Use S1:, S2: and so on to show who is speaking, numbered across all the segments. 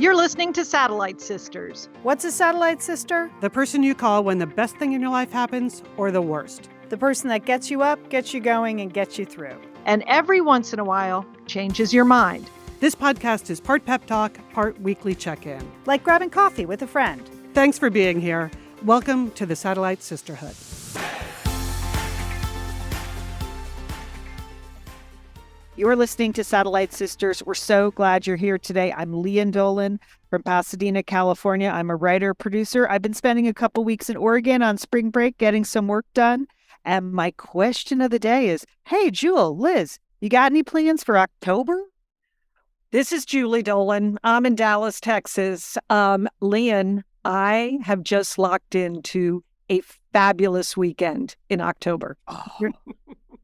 S1: You're listening to Satellite Sisters.
S2: What's a satellite sister?
S3: The person you call when the best thing in your life happens or the worst.
S2: The person that gets you up, gets you going, and gets you through.
S1: And every once in a while, changes your mind.
S3: This podcast is part pep talk, part weekly check-in.
S2: Like grabbing coffee with a friend.
S3: Thanks for being here. Welcome to the Satellite Sisterhood.
S2: You're listening to Satellite Sisters. We're so glad you're here today. I'm Lian Dolan from Pasadena, California. I'm a writer, producer. I've been spending a couple weeks in Oregon on spring break getting some work done. And my question of the day is, hey, Jewel, Liz, you got any plans for October?
S4: This is Julie Dolan. I'm in Dallas, Texas. Lian, I have just locked into a fabulous weekend in October.
S3: Oh.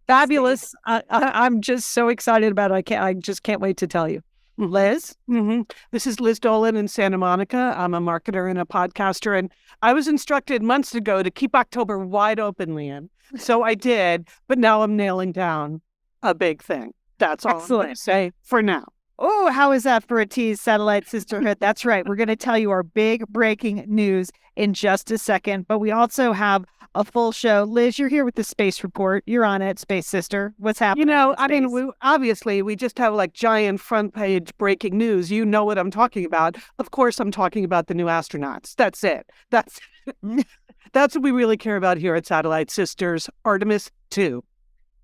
S4: Fabulous. I'm just so excited about it. I just can't wait to tell you. Liz?
S3: Mm-hmm. This is Liz Dolan in Santa Monica. I'm a marketer and a podcaster, and I was instructed months ago to keep October wide open, Lian. So I did, but now I'm nailing down a big thing. That's all I'm going to say for now.
S2: Oh, how is that for a tease, Satellite Sisterhood? That's right. We're going to tell you our big breaking news in just a second, but we also have a full show. Liz, you're here with the Space Report. You're on it, Space Sister. What's happening?
S3: We just have like giant front page breaking news. You know what I'm talking about. Of course, I'm talking about the new astronauts. That's it. That's what we really care about here at Satellite Sisters. Artemis 2.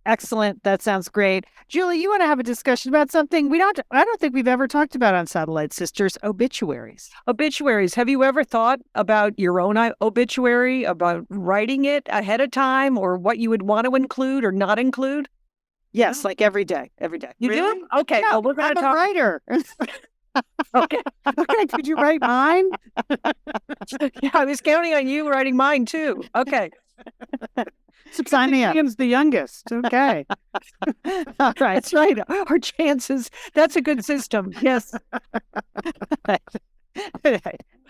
S2: Excellent. That sounds great. Julie, you want to have a discussion about something I don't think we've ever talked about on Satellite Sisters, obituaries.
S4: Obituaries. Have you ever thought about your own obituary, about writing it ahead of time, or what you would want to include or not include?
S2: Yes, like every day.
S4: You
S2: Really?
S4: do? Okay.
S2: No,
S4: well, we're going to
S2: I'm
S4: talk.
S2: a writer.
S4: Okay.
S2: Okay, did you write mine?
S4: Yeah, I was counting on you writing mine too. Okay.
S2: Sign me up.
S3: Lian's the youngest. Okay.
S4: All right. That's right. Our chances. That's a good system. Yes.
S2: I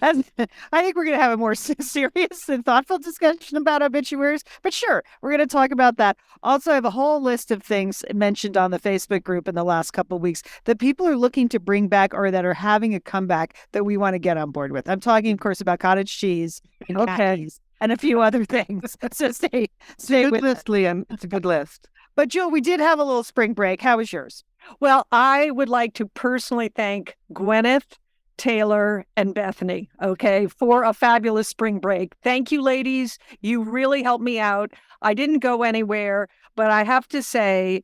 S2: think we're going to have a more serious and thoughtful discussion about obituaries, but sure, we're going to talk about that. Also, I have a whole list of things mentioned on the Facebook group in the last couple of weeks that people are looking to bring back or that are having a comeback that we want to get on board with. I'm talking, of course, about cottage cheese and khakis and a few other things. So stay
S3: Good
S2: with
S3: list, Lian. It's a good list.
S2: But Jill, we did have a little spring break. How was yours?
S4: Well, I would like to personally thank Gwyneth, Taylor, and Bethany, okay, for a fabulous spring break. Thank you, ladies. You really helped me out. I didn't go anywhere, but I have to say,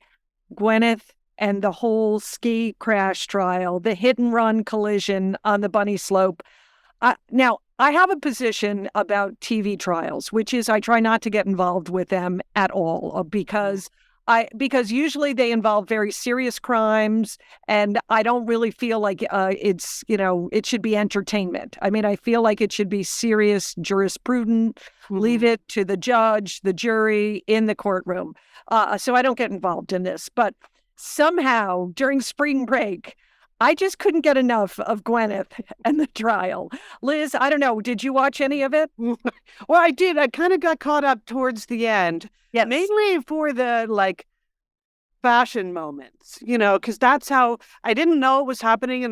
S4: Gwyneth and the whole ski crash trial, the hit and run collision on the bunny slope. Now, I have a position about TV trials, which is I try not to get involved with them at all because usually they involve very serious crimes, and I don't really feel like it should be entertainment. I mean, I feel like it should be serious jurisprudence. Mm-hmm. Leave it to the judge, the jury in the courtroom. So I don't get involved in this. But somehow during spring break, I just couldn't get enough of Gwyneth and the trial. Liz, I don't know. Did you watch any of it?
S3: Well, I did. I kind of got caught up towards the end.
S4: Yes.
S3: Mainly for the fashion moments, because that's how I didn't know it was happening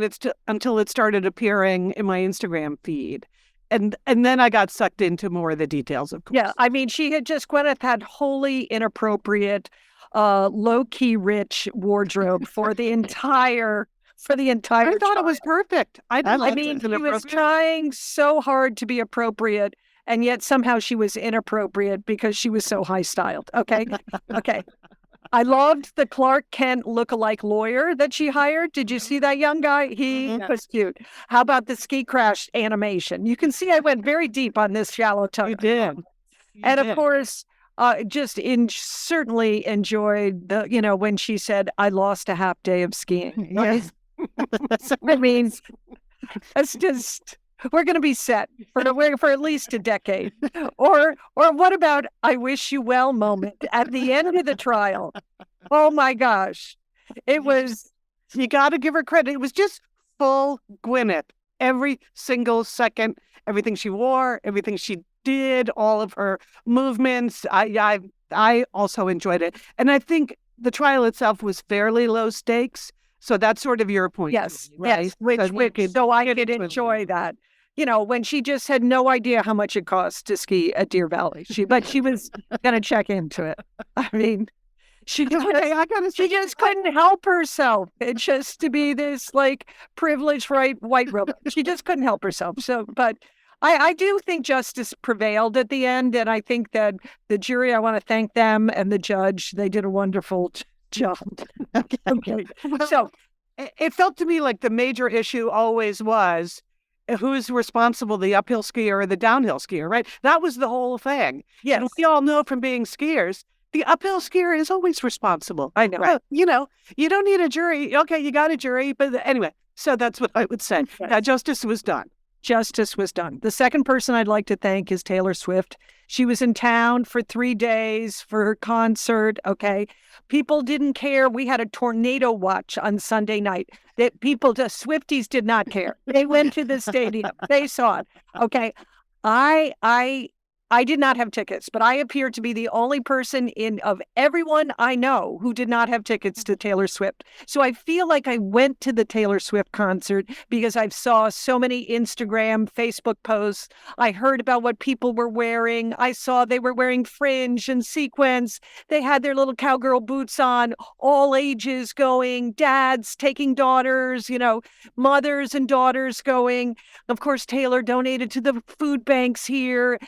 S3: until it started appearing in my Instagram feed. And then I got sucked into more of the details, of course.
S4: Yeah, I mean, Gwyneth had wholly inappropriate, low-key rich wardrobe for the entire
S3: I thought
S4: trial.
S3: it was perfect.
S4: She was trying so hard to be appropriate, and yet somehow she was inappropriate because she was so high-styled. Okay? Okay. I loved the Clark Kent look-alike lawyer that she hired. Did you see that young guy? He was cute. How about the ski crash animation? You can see I went very deep on this shallow tone.
S3: You did.
S4: Of course, certainly enjoyed when she said, I lost a half day of skiing.
S3: Yes.
S4: I mean, it's just, we're going to be set for at least a decade. Or what about I wish you well moment at the end of the trial? Oh my gosh. It was.
S3: You got to give her credit. It was just full Gwyneth. Every single second, everything she wore, everything she did, all of her movements. I also enjoyed it. And I think the trial itself was fairly low stakes. So that's sort of your point.
S4: Yes,
S3: Julie, right?
S4: yes. Which so I could enjoy that. You know, when she just had no idea how much it costs to ski at Deer Valley. But she was going to check into it. I mean, she just couldn't help herself. It's just to be this like privileged white robot. She just couldn't help herself. So, but I do think justice prevailed at the end, and I think that the jury. I want to thank them and the judge. They did a wonderful job. Okay. So
S3: it felt to me like the major issue always was who's responsible, the uphill skier or the downhill skier, right? That was the whole thing.
S4: yes,
S3: And we all know from being skiers, the uphill skier is always responsible.
S4: I know.
S3: Right? You know, you don't need a jury. Okay, you got a jury. But anyway, so that's what I would say.
S4: Right.
S3: Now, justice was done.
S4: Justice was done. The second person I'd like to thank is Taylor Swift. She was in town for 3 days for her concert. Okay. People didn't care. We had a tornado watch on Sunday night. The Swifties did not care. They went to the stadium. They saw it. Okay. I did not have tickets, but I appear to be the only person of everyone I know who did not have tickets to Taylor Swift. So I feel like I went to the Taylor Swift concert because I saw so many Instagram, Facebook posts. I heard about what people were wearing. I saw they were wearing fringe and sequins. They had their little cowgirl boots on, all ages going, dads taking daughters, mothers and daughters going. Of course, Taylor donated to the food banks here.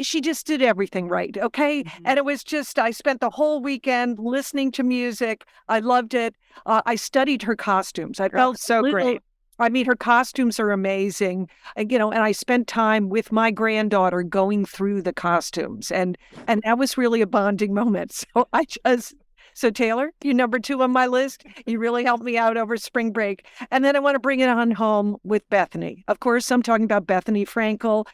S4: She just did everything right, okay?
S3: Mm-hmm.
S4: And it was just, I spent the whole weekend listening to music. I loved it. I studied her costumes. I felt
S2: so great.
S4: I mean, her costumes are amazing, and I spent time with my granddaughter going through the costumes, and that was really a bonding moment. So Taylor, you're number 2 on my list. You really helped me out over spring break. And then I want to bring it on home with Bethany. Of course, I'm talking about Bethany Frankel,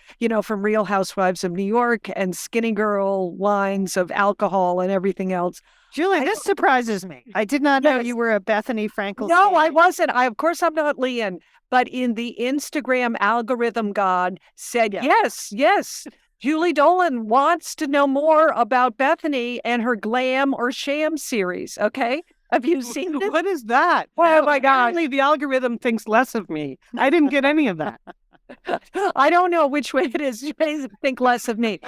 S4: from Real Housewives of New York and Skinny Girl lines of alcohol and everything else.
S2: Julie, this surprises me. I did not know you were a Bethany Frankel.
S4: No, I wasn't. Of course, I'm not Lian. But in the Instagram algorithm god said, yes. Julie Dolan wants to know more about Bethany and her Glam or Sham series. Okay. Have you seen this?
S3: What is that?
S4: Oh, my God.
S3: Apparently the algorithm thinks less of me. I didn't get any of that.
S4: I don't know which way it is. You may think less of me.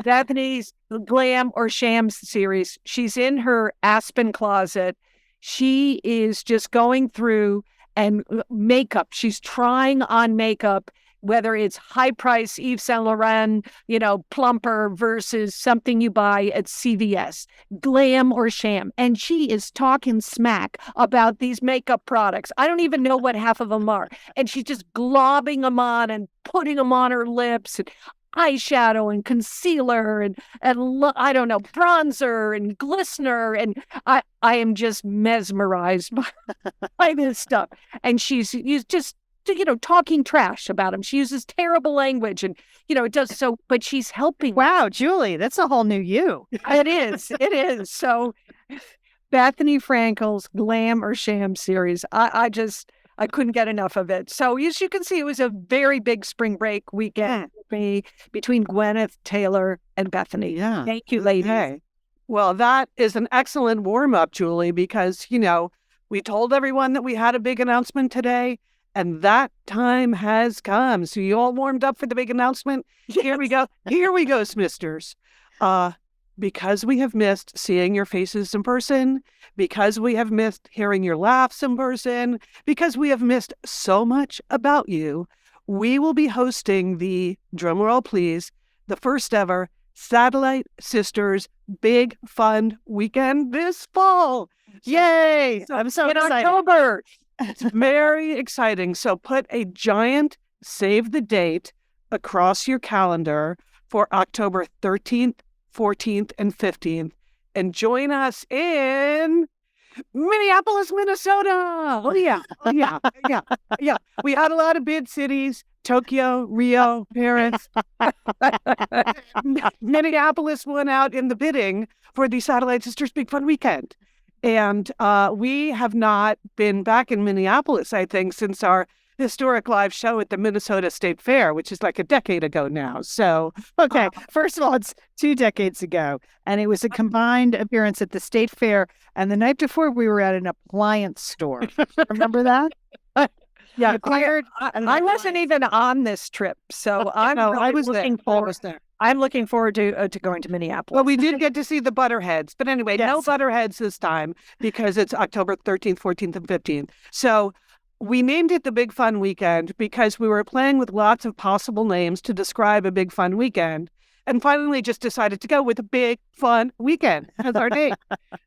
S4: Bethany's Glam or Sham series. She's in her Aspen closet. She is just going through and makeup. She's trying on makeup, whether it's high price Yves Saint Laurent, plumper versus something you buy at CVS, Glam or Sham. And she is talking smack about these makeup products. I don't even know what half of them are. And she's just globbing them on and putting them on her lips and eyeshadow and concealer and I don't know, bronzer and glistener. And I am just mesmerized by this stuff. And she's just talking trash about him. She uses terrible language and, it does so, but she's helping.
S2: Wow, Julie, that's a whole new you.
S4: It is. So Bethany Frankel's Glam or Sham series, I couldn't get enough of it. So as you can see, it was a very big spring break weekend for me between Gwyneth, Taylor, and Bethany.
S3: Yeah.
S4: Thank you, ladies.
S3: Okay. Well, that is an excellent warm-up, Julie, because, we told everyone that we had a big announcement today. And that time has come. So you all warmed up for the big announcement?
S4: Yes.
S3: Here we go. Here we go, Smisters. Because we have missed seeing your faces in person, because we have missed hearing your laughs in person, because we have missed so much about you, we will be hosting the, drumroll please, the first ever Satellite Sisters Big Fun Weekend this fall.
S2: Yay! I'm so
S4: in
S2: excited.
S4: October.
S3: It's very exciting. So put a giant save the date across your calendar for October 13th, 14th, and 15th. And join us in Minneapolis, Minnesota. Oh, yeah. We had a lot of bid cities. Tokyo, Rio, Paris. Minneapolis won out in the bidding for the Satellite Sisters Big Fun Weekend. And we have not been back in Minneapolis, I think, since our historic live show at the Minnesota State Fair, which is like a decade ago now. So,
S2: Okay. First of all, it's 2 decades ago, and it was a combined appearance at the State Fair. And the night before, we were at an appliance store. Remember that?
S4: Yeah,
S2: Acquired.
S4: I wasn't even on this trip, so I'm
S3: no,
S4: really
S3: I was
S4: looking
S3: there. I
S4: forward.
S3: was there.
S4: I'm looking forward to going to Minneapolis.
S3: Well, we did get to see the Butterheads, but anyway, no
S2: Yes.
S3: Butterheads this time because it's October 13th, 14th, and 15th. So we named it the Big Fun Weekend because we were playing with lots of possible names to describe a big fun weekend, and finally just decided to go with a big fun weekend as our name.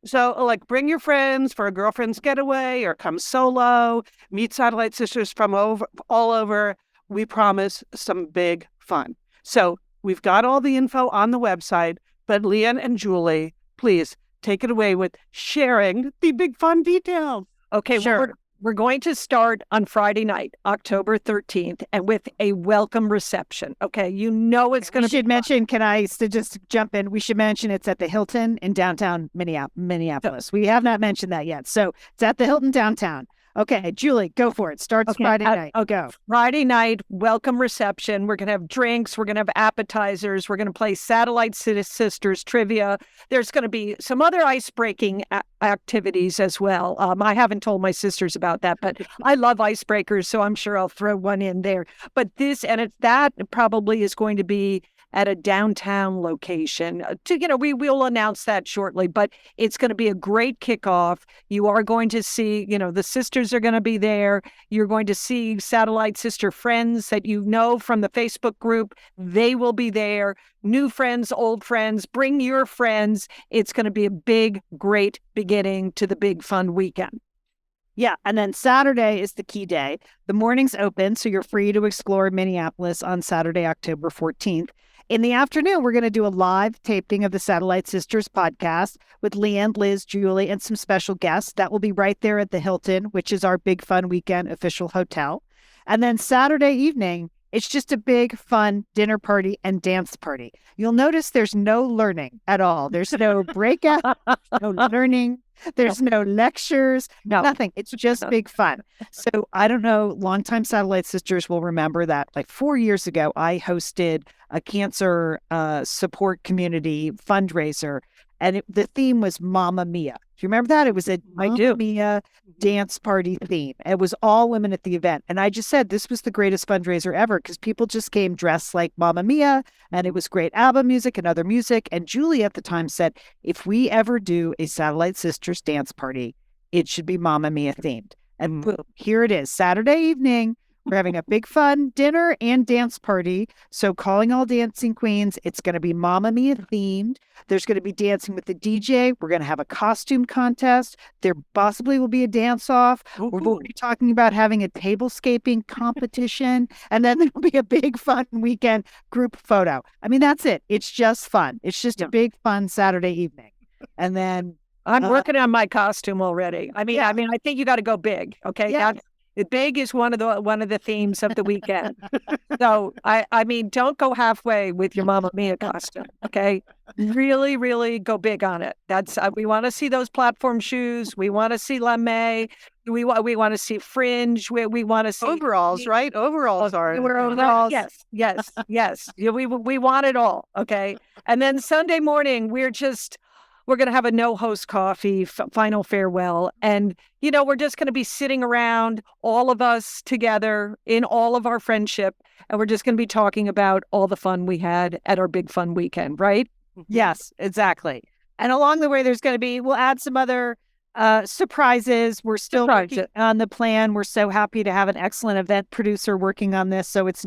S3: So, like, bring your friends for a girlfriend's getaway or come solo, meet satellite sisters from all over. We promise some big fun. So we've got all the info on the website, but Lian and Julie, please take it away with sharing the big fun details.
S4: Okay,
S2: Sure.
S4: we're going to start on Friday night, October 13th, and with a welcome reception. Okay, you know it's going
S2: We
S4: to be
S2: should mention, can I just jump in? We should mention it's at the Hilton in downtown Minneapolis. We have not mentioned that yet. So it's at the Hilton downtown. Okay, Julie, go for it. Starts
S4: Okay,
S2: Friday night. Go.
S4: Friday night, welcome reception. We're going to have drinks. We're going to have appetizers. We're going to play Satellite Sisters trivia. There's going to be some other ice-breaking activities as well. I haven't told my sisters about that, but I love icebreakers, so I'm sure I'll throw one in there. But that probably is going to be at a downtown location. We will announce that shortly, but it's going to be a great kickoff. You are going to see, the sisters are going to be there. You're going to see satellite sister friends that you know from the Facebook group. They will be there. New friends, old friends, bring your friends. It's going to be a big, great beginning to the big fun weekend.
S2: Yeah, and then Saturday is the key day. The morning's open, so you're free to explore Minneapolis on Saturday, October 14th. In the afternoon, we're going to do a live taping of the Satellite Sisters podcast with Lian, Liz, Julie, and some special guests. That will be right there at the Hilton, which is our Big Fun Weekend official hotel. And then Saturday evening, it's just a big, fun dinner party and dance party. You'll notice there's no learning at all. There's no breakout, no learning. There's no lectures, nothing. It's just big fun. So I don't know, longtime Satellite Sisters will remember that like 4 years ago, I hosted a cancer support community fundraiser, and the theme was Mamma Mia. Do you remember that? It was a Mamma Mia dance party theme. It was all women at the event. And I just said this was the greatest fundraiser ever because people just came dressed like Mamma Mia, and it was great ABBA music and other music. And Julie at the time said, if we ever do a Satellite Sisters dance party, it should be Mamma Mia themed. And boom, here it is. Saturday evening, we're having a big fun dinner and dance party. So calling all dancing queens, it's going to be Mamma Mia themed. There's going to be dancing with the DJ. We're going to have a costume contest. There possibly will be a dance off. We're already talking about having a tablescaping competition. And then there'll be a big fun weekend group photo. I mean, that's it. It's just fun. It's just a big fun Saturday evening. And then
S4: I'm working on my costume already. I think you got to go big. Okay.
S2: Yeah.
S4: Big is one of the themes of the weekend. So I mean, don't go halfway with your Mamma Mia costume. Okay, really, really go big on it. That's we want to see those platform shoes. We want to see lame. We want to see fringe. We want to see
S3: Overalls, right? Overalls are.
S2: we're overalls.
S4: Yes. Yeah, we want it all. Okay, and then Sunday morning we're going to have a no-host coffee, final farewell. And, we're just going to be sitting around, all of us together in all of our friendship. And we're just going to be talking about all the fun we had at our big fun weekend, right?
S2: Yes, exactly. And along the way, we'll add some other surprises. We're still working on the plan. We're so happy to have an excellent event producer working on this. So it's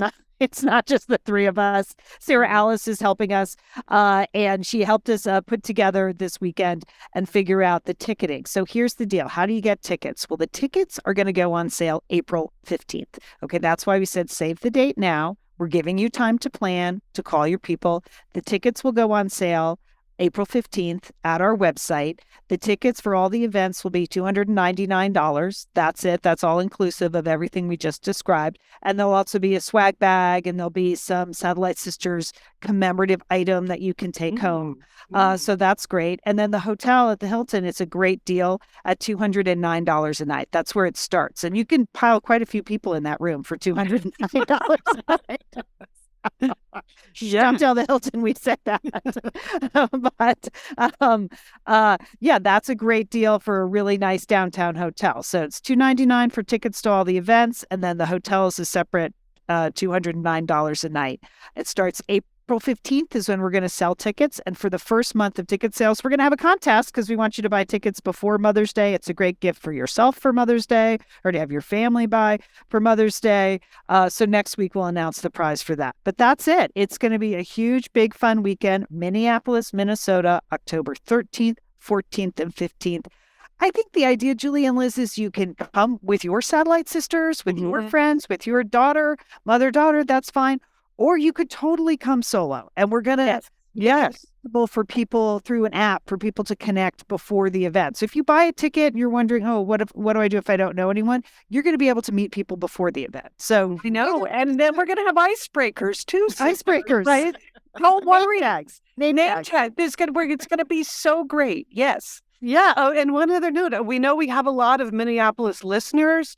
S2: not just the three of us. Sarah Alice is helping us, and she helped us put together this weekend and figure out the ticketing. So here's the deal. How do you get tickets? Well, the tickets are going to go on sale April 15th. Okay, that's why we said save the date now. We're giving you time to plan, to call your people. The tickets will go on sale April 15th at our website. The tickets for all the events will be $299. That's it. That's all inclusive of everything we just described. And there'll also be a swag bag, and there'll be some Satellite Sisters commemorative item that you can take home. So that's great. And then the hotel at the Hilton, it's a great deal at $209 a night. That's where it starts. And you can pile quite a few people in that room for $209 a night. Don't tell the Hilton we said that. Yeah, that's a great deal for a really nice downtown hotel. So it's $299 for tickets to all the events, and then the hotel is a separate $209 a night. It starts April 15th is when we're going to sell tickets. And for the first month of ticket sales, we're going to have a contest because we want you to buy tickets before Mother's Day. It's a great gift for yourself for Mother's Day, or to have your family buy for Mother's Day. So next week, we'll announce the prize for that. But that's it. It's going to be a huge, big, fun weekend. Minneapolis, Minnesota, October 13th, 14th, and 15th. I think the idea, Julie and Liz, is you can come with your Satellite Sisters, with your friends, with your daughter, mother-daughter, that's fine. Or you could totally come solo. And we're going to for people through an app for people to connect before the event. So if you buy a ticket and you're wondering, what do I do if I don't know anyone? You're going to be able to meet people before the event. So
S4: I know. And then we're going to have icebreakers too.
S2: Icebreakers.
S4: Right? Don't worry.
S2: Name
S4: tag. It's going to be so great. Yes.
S3: Yeah. Oh, and one other note. We know we have a lot of Minneapolis listeners.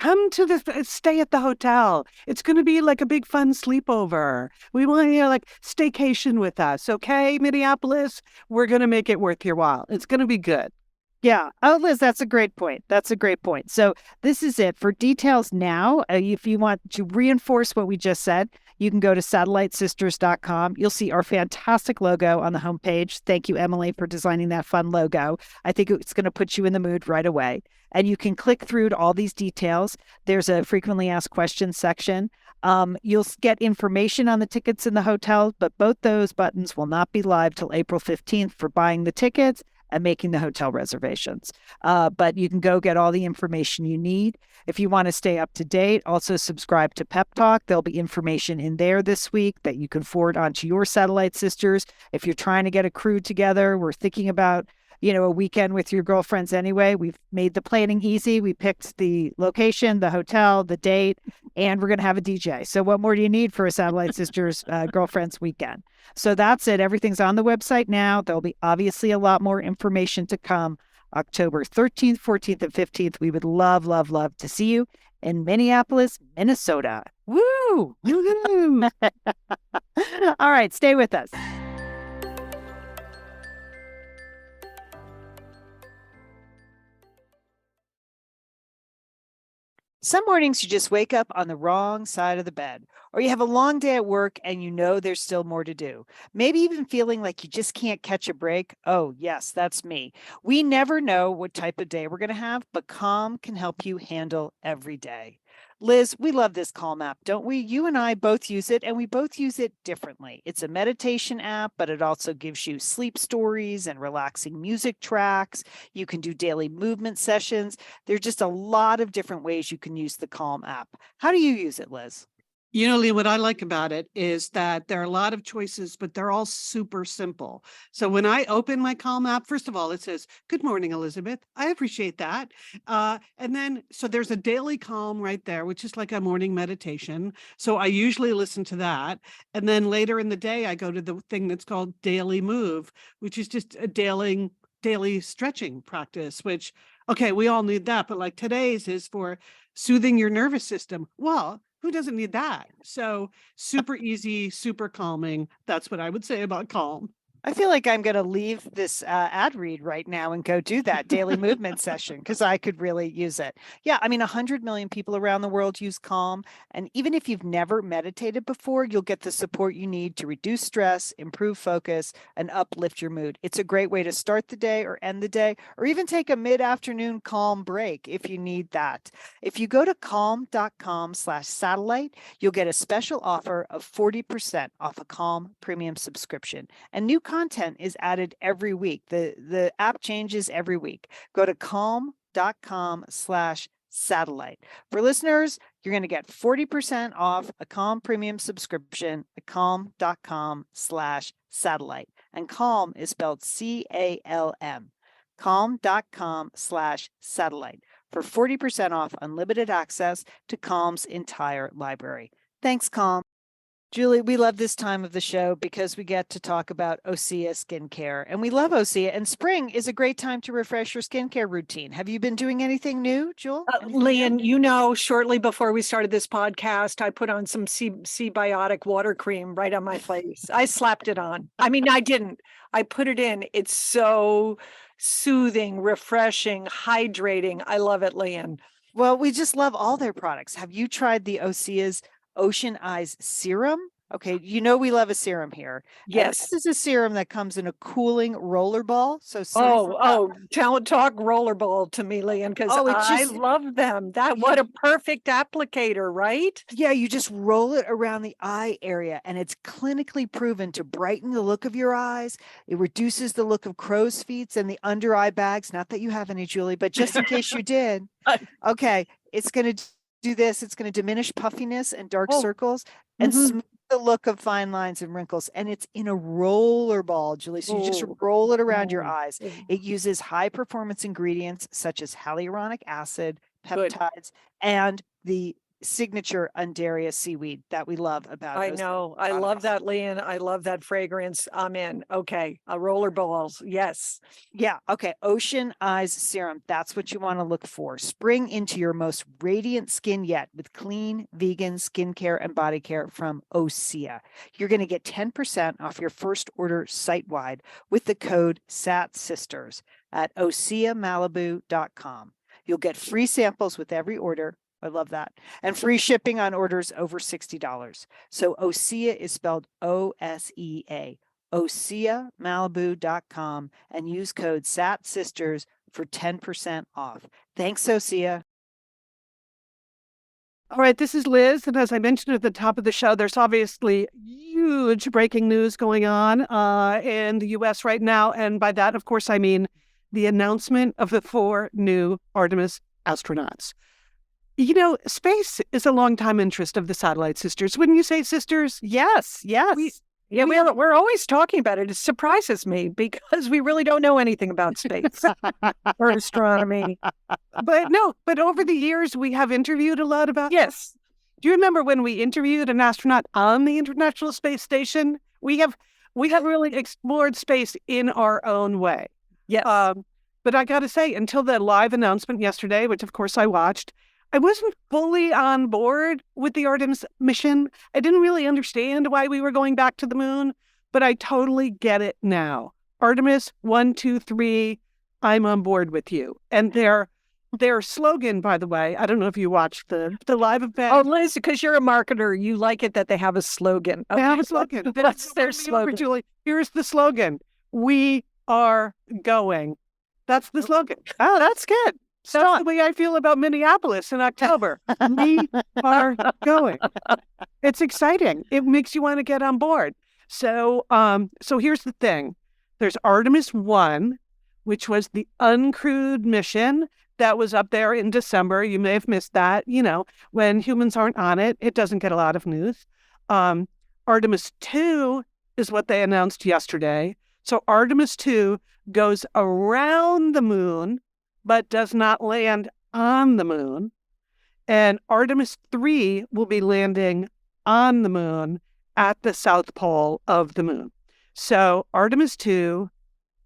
S3: Come to stay at the hotel. It's going to be like a big fun sleepover. We want you to like staycation with us. Okay, Minneapolis, we're going to make it worth your while. It's going to be good.
S2: Yeah. Oh, Liz, that's a great point. So this is it. For details now, if you want to reinforce what we just said, you can go to satellitesisters.com. You'll see our fantastic logo on the homepage. Thank you, Emily, for designing that fun logo. I think it's going to put you in the mood right away. And you can click through to all these details. There's a frequently asked questions section. You'll get information on the tickets in the hotel, but both those buttons will not be live till April 15th for buying the tickets and making the hotel reservations. But you can go get all the information you need. If you want to stay up to date, also subscribe to Pep Talk. There'll be information in there this week that you can forward on to your Satellite Sisters. If you're trying to get a crew together, we're thinking about a weekend with your girlfriends anyway. We've made the planning easy. We picked the location, the hotel, the date, and we're going to have a DJ. So what more do you need for a Satellite Sisters girlfriends weekend? So that's it. Everything's on the website now. There'll be obviously a lot more information to come. October 13th, 14th, and 15th. We would love, love, love to see you in Minneapolis, Minnesota. Woo! All right, stay with us. Some mornings you just wake up on the wrong side of the bed, or you have a long day at work and you know there's still more to do. Maybe even feeling like you just can't catch a break. Oh, yes, that's me. We never know what type of day we're going to have, but Calm can help you handle every day. Liz, we love this Calm app, don't we? You and I both use it, and we both use it differently. It's a meditation app, but it also gives you sleep stories and relaxing music tracks. You can do daily movement sessions. There's just a lot of different ways you can use the Calm app. How do you use it, Liz?
S3: You know, Lee, what I like about it is that there are a lot of choices, but they're all super simple. So when I open my Calm app, first of all, it says, "Good morning, Elizabeth." I appreciate that. And then, so there's a daily Calm right there, which is like a morning meditation. So I usually listen to that. And then later in the day, I go to the thing that's called Daily Move, which is just a daily stretching practice, which, okay, we all need that. But like today's is for soothing your nervous system. Well, who doesn't need that? So super easy, super calming. That's what I would say about Calm.
S2: I feel like I'm going to leave this ad read right now and go do that daily movement session because I could really use it. Yeah, I mean, 100 million people around the world use Calm. And even if you've never meditated before, you'll get the support you need to reduce stress, improve focus, and uplift your mood. It's a great way to start the day or end the day, or even take a mid-afternoon Calm break if you need that. If you go to calm.com/satellite, you'll get a special offer of 40% off a Calm premium subscription. And new content is added every week. The app changes every week. Go to calm.com/satellite. For listeners, you're going to get 40% off a Calm premium subscription at calm.com/satellite. And Calm is spelled CALM. Calm.com/satellite for 40% off unlimited access to Calm's entire library. Thanks, Calm. Julie, we love this time of the show because we get to talk about Osea skincare, and we love Osea, and spring is a great time to refresh your skincare routine. Have you been doing anything new, Jewel?
S4: Lian, you know, shortly before we started this podcast, I put on some C-biotic water cream right on my face. I slapped it on. I mean, I didn't. I put it in. It's so soothing, refreshing, hydrating. I love it, Lian.
S2: Well, we just love all their products. Have you tried the Osea's Ocean Eyes Serum? Okay, you know we love a serum here. And
S4: Yes.
S2: this is a serum that comes in a cooling roller ball. So serve
S4: Talk rollerball to me, Lian, because I love them. What a perfect applicator, right?
S2: Yeah, you just roll it around the eye area, and it's clinically proven to brighten the look of your eyes. It reduces the look of crow's feet and the under eye bags. Not that you have any, Julie, but just in case you did. Okay, it's going to do this. It's going to diminish puffiness and dark circles and smooth the look of fine lines and wrinkles. And it's in a roller ball, Julie. So you just roll it around your eyes. It uses high performance ingredients such as hyaluronic acid, peptides, and the signature Undaria seaweed that we love about.
S4: I know. I love that, Lian. I love that fragrance. I'm in. Okay. Roller balls. Yes.
S2: Yeah. Okay. Ocean Eyes Serum. That's what you want to look for. Spring into your most radiant skin yet with clean, vegan skincare and body care from Osea. You're going to get 10% off your first order site-wide with the code SATSisters at OseaMalibu.com. You'll get free samples with every order. I love that. And free shipping on orders over $60. So Osea is spelled OSEA. OseaMalibu.com and use code SATSisters for 10% off. Thanks, Osea.
S3: All right, this is Liz. And as I mentioned at the top of the show, there's obviously huge breaking news going on in the U.S. right now. And by that, of course, I mean the announcement of the 4 new Artemis astronauts. You know, space is a longtime interest of the Satellite Sisters. Wouldn't you say, sisters?
S4: Yes. We're always talking about it. It surprises me because we really don't know anything about space or astronomy.
S3: But over the years, we have interviewed a lot about.
S4: Yes.
S3: Do you remember when we interviewed an astronaut on the International Space Station? We have really explored space in our own way.
S4: Yes.
S3: But I got to say, until the live announcement yesterday, which of course I watched, I wasn't fully on board with the Artemis mission. I didn't really understand why we were going back to the moon, but I totally get it now. Artemis 1, 2, 3, I'm on board with you. And their slogan, by the way, I don't know if you watched the live event.
S4: Oh, Liz, because you're a marketer, you like it that they have a slogan.
S3: Okay. They have a slogan.
S4: That's their slogan.
S3: Julie, here's the slogan. We are going. That's the slogan.
S4: Oh, that's good.
S3: That's the way I feel about Minneapolis in October. We are going. It's exciting. It makes you want to get on board. So here's the thing. There's Artemis 1, which was the uncrewed mission that was up there in December. You may have missed that. You know, when humans aren't on it, it doesn't get a lot of news. Artemis 2 is what they announced yesterday. So Artemis 2 goes around the moon, but does not land on the moon. And Artemis 3 will be landing on the moon at the south pole of the moon. So Artemis 2,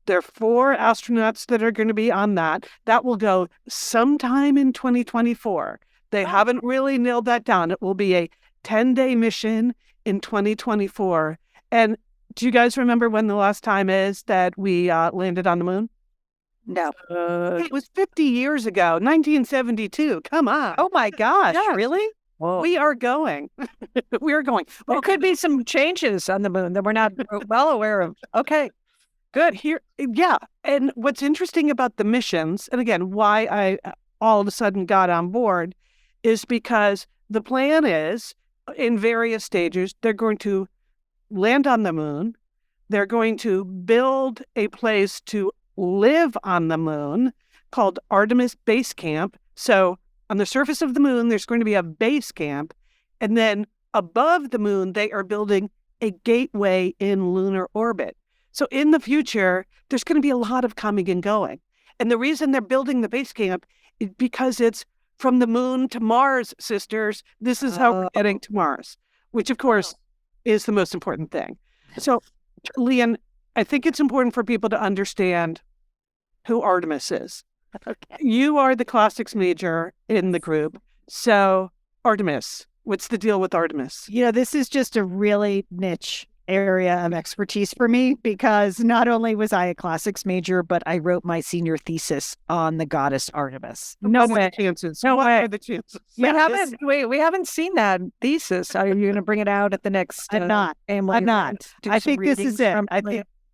S3: there are 4 astronauts that are going to be on that. That will go sometime in 2024. They haven't really nailed that down. It will be a 10-day mission in 2024. And do you guys remember when the last time is that we landed on the moon?
S2: No.
S3: It was 50 years ago, 1972. Come on.
S4: Oh, my gosh.
S3: Yes.
S4: Really?
S3: Whoa. We are going. We are going.
S4: There could be some changes on the moon that we're not well aware of. Okay.
S3: Good. Yeah. And what's interesting about the missions, and again, why I all of a sudden got on board, is because the plan is, in various stages, they're going to land on the moon. They're going to build a place to live on the moon called Artemis Base Camp. So on the surface of the moon, there's going to be a base camp. And then above the moon, they are building a gateway in lunar orbit. So in the future, there's going to be a lot of coming and going. And the reason they're building the base camp is because it's from the moon to Mars, sisters. This is how we're getting to Mars, which of course is the most important thing. So, Lian, I think it's important for people to understand who Artemis is.
S2: Okay.
S3: You are the classics major in the group. So, Artemis, what's the deal with Artemis?
S2: This is just a really niche area of expertise for me, because not only was I a classics major, but I wrote my senior thesis on the goddess Artemis.
S3: No way. Chances.
S4: No
S3: What
S4: way.
S3: are the chances?
S4: We haven't seen that thesis. Are you going to bring it out at the next?
S2: I'm not.
S4: Family
S2: I'm not.
S4: event? Do
S2: I
S4: some
S2: think this is
S4: readings
S2: it.
S4: from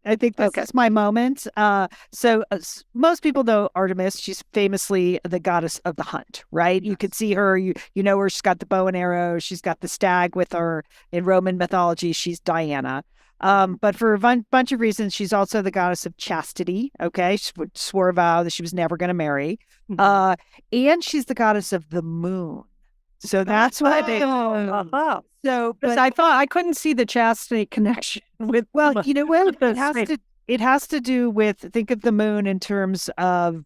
S2: I think this
S4: Okay.
S2: is my moment. Most people know Artemis. She's famously the goddess of the hunt, right? You could see her. You know her. She's got the bow and arrow. She's got the stag with her. In Roman mythology, she's Diana. But for a bunch of reasons, she's also the goddess of chastity. Okay, she swore a vow that she was never going to marry. And she's the goddess of the moon. So that's why they. So,
S4: Because I thought I couldn't see the chastity connection with.
S2: well, you know what?
S4: the
S2: It has
S4: space.
S2: to. It has to do with, think of the moon in terms of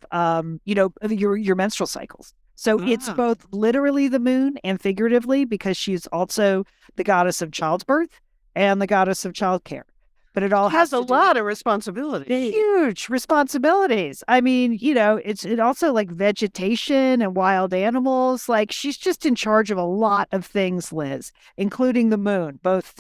S2: your menstrual cycles. So it's
S3: Ah.
S2: both literally the moon and figuratively, because she's also the goddess of childbirth and the goddess of childcare. But it all
S3: Has a
S2: to do
S3: lot of responsibility.
S2: huge responsibilities. I mean, it also like vegetation and wild animals. Like, she's just in charge of a lot of things, Liz, including the moon, both,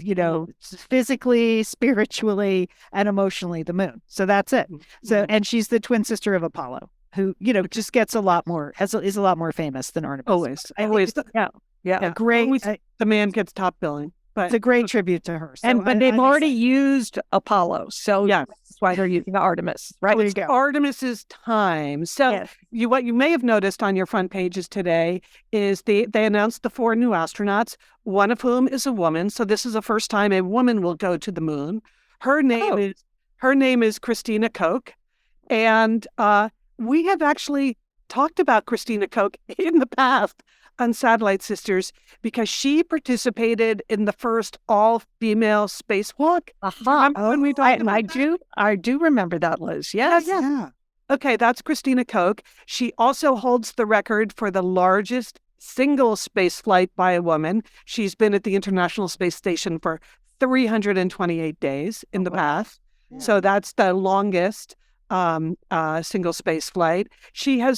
S2: physically, spiritually, and emotionally, the moon. So that's it. So, and she's the twin sister of Apollo, who, just gets a lot more, is a lot more famous than Artemis.
S3: Always.
S2: I think
S3: Always.
S2: it's-
S4: Yeah.
S2: a great,
S3: Always the man gets top billing. But
S2: it's a great tribute to her. So
S4: But they've already used Apollo, so
S3: Yeah.
S4: that's why they're using Artemis, right?
S2: There you go.
S3: Artemis's time. So
S4: Yes.
S3: what you may have noticed on your front pages today is they announced the 4 new astronauts, one of whom is a woman. So this is the first time a woman will go to the moon. Her name is Christina Koch, and we have actually talked about Christina Koch in the past on Satellite Sisters because she participated in the first all-female spacewalk. Remember when we talked about that?
S4: I do remember that, Liz. Yes.
S2: Yeah.
S3: Okay, that's Christina Koch. She also holds the record for the largest single space flight by a woman. She's been at the International Space Station for 328 days in the past. So that's the longest single space flight. She's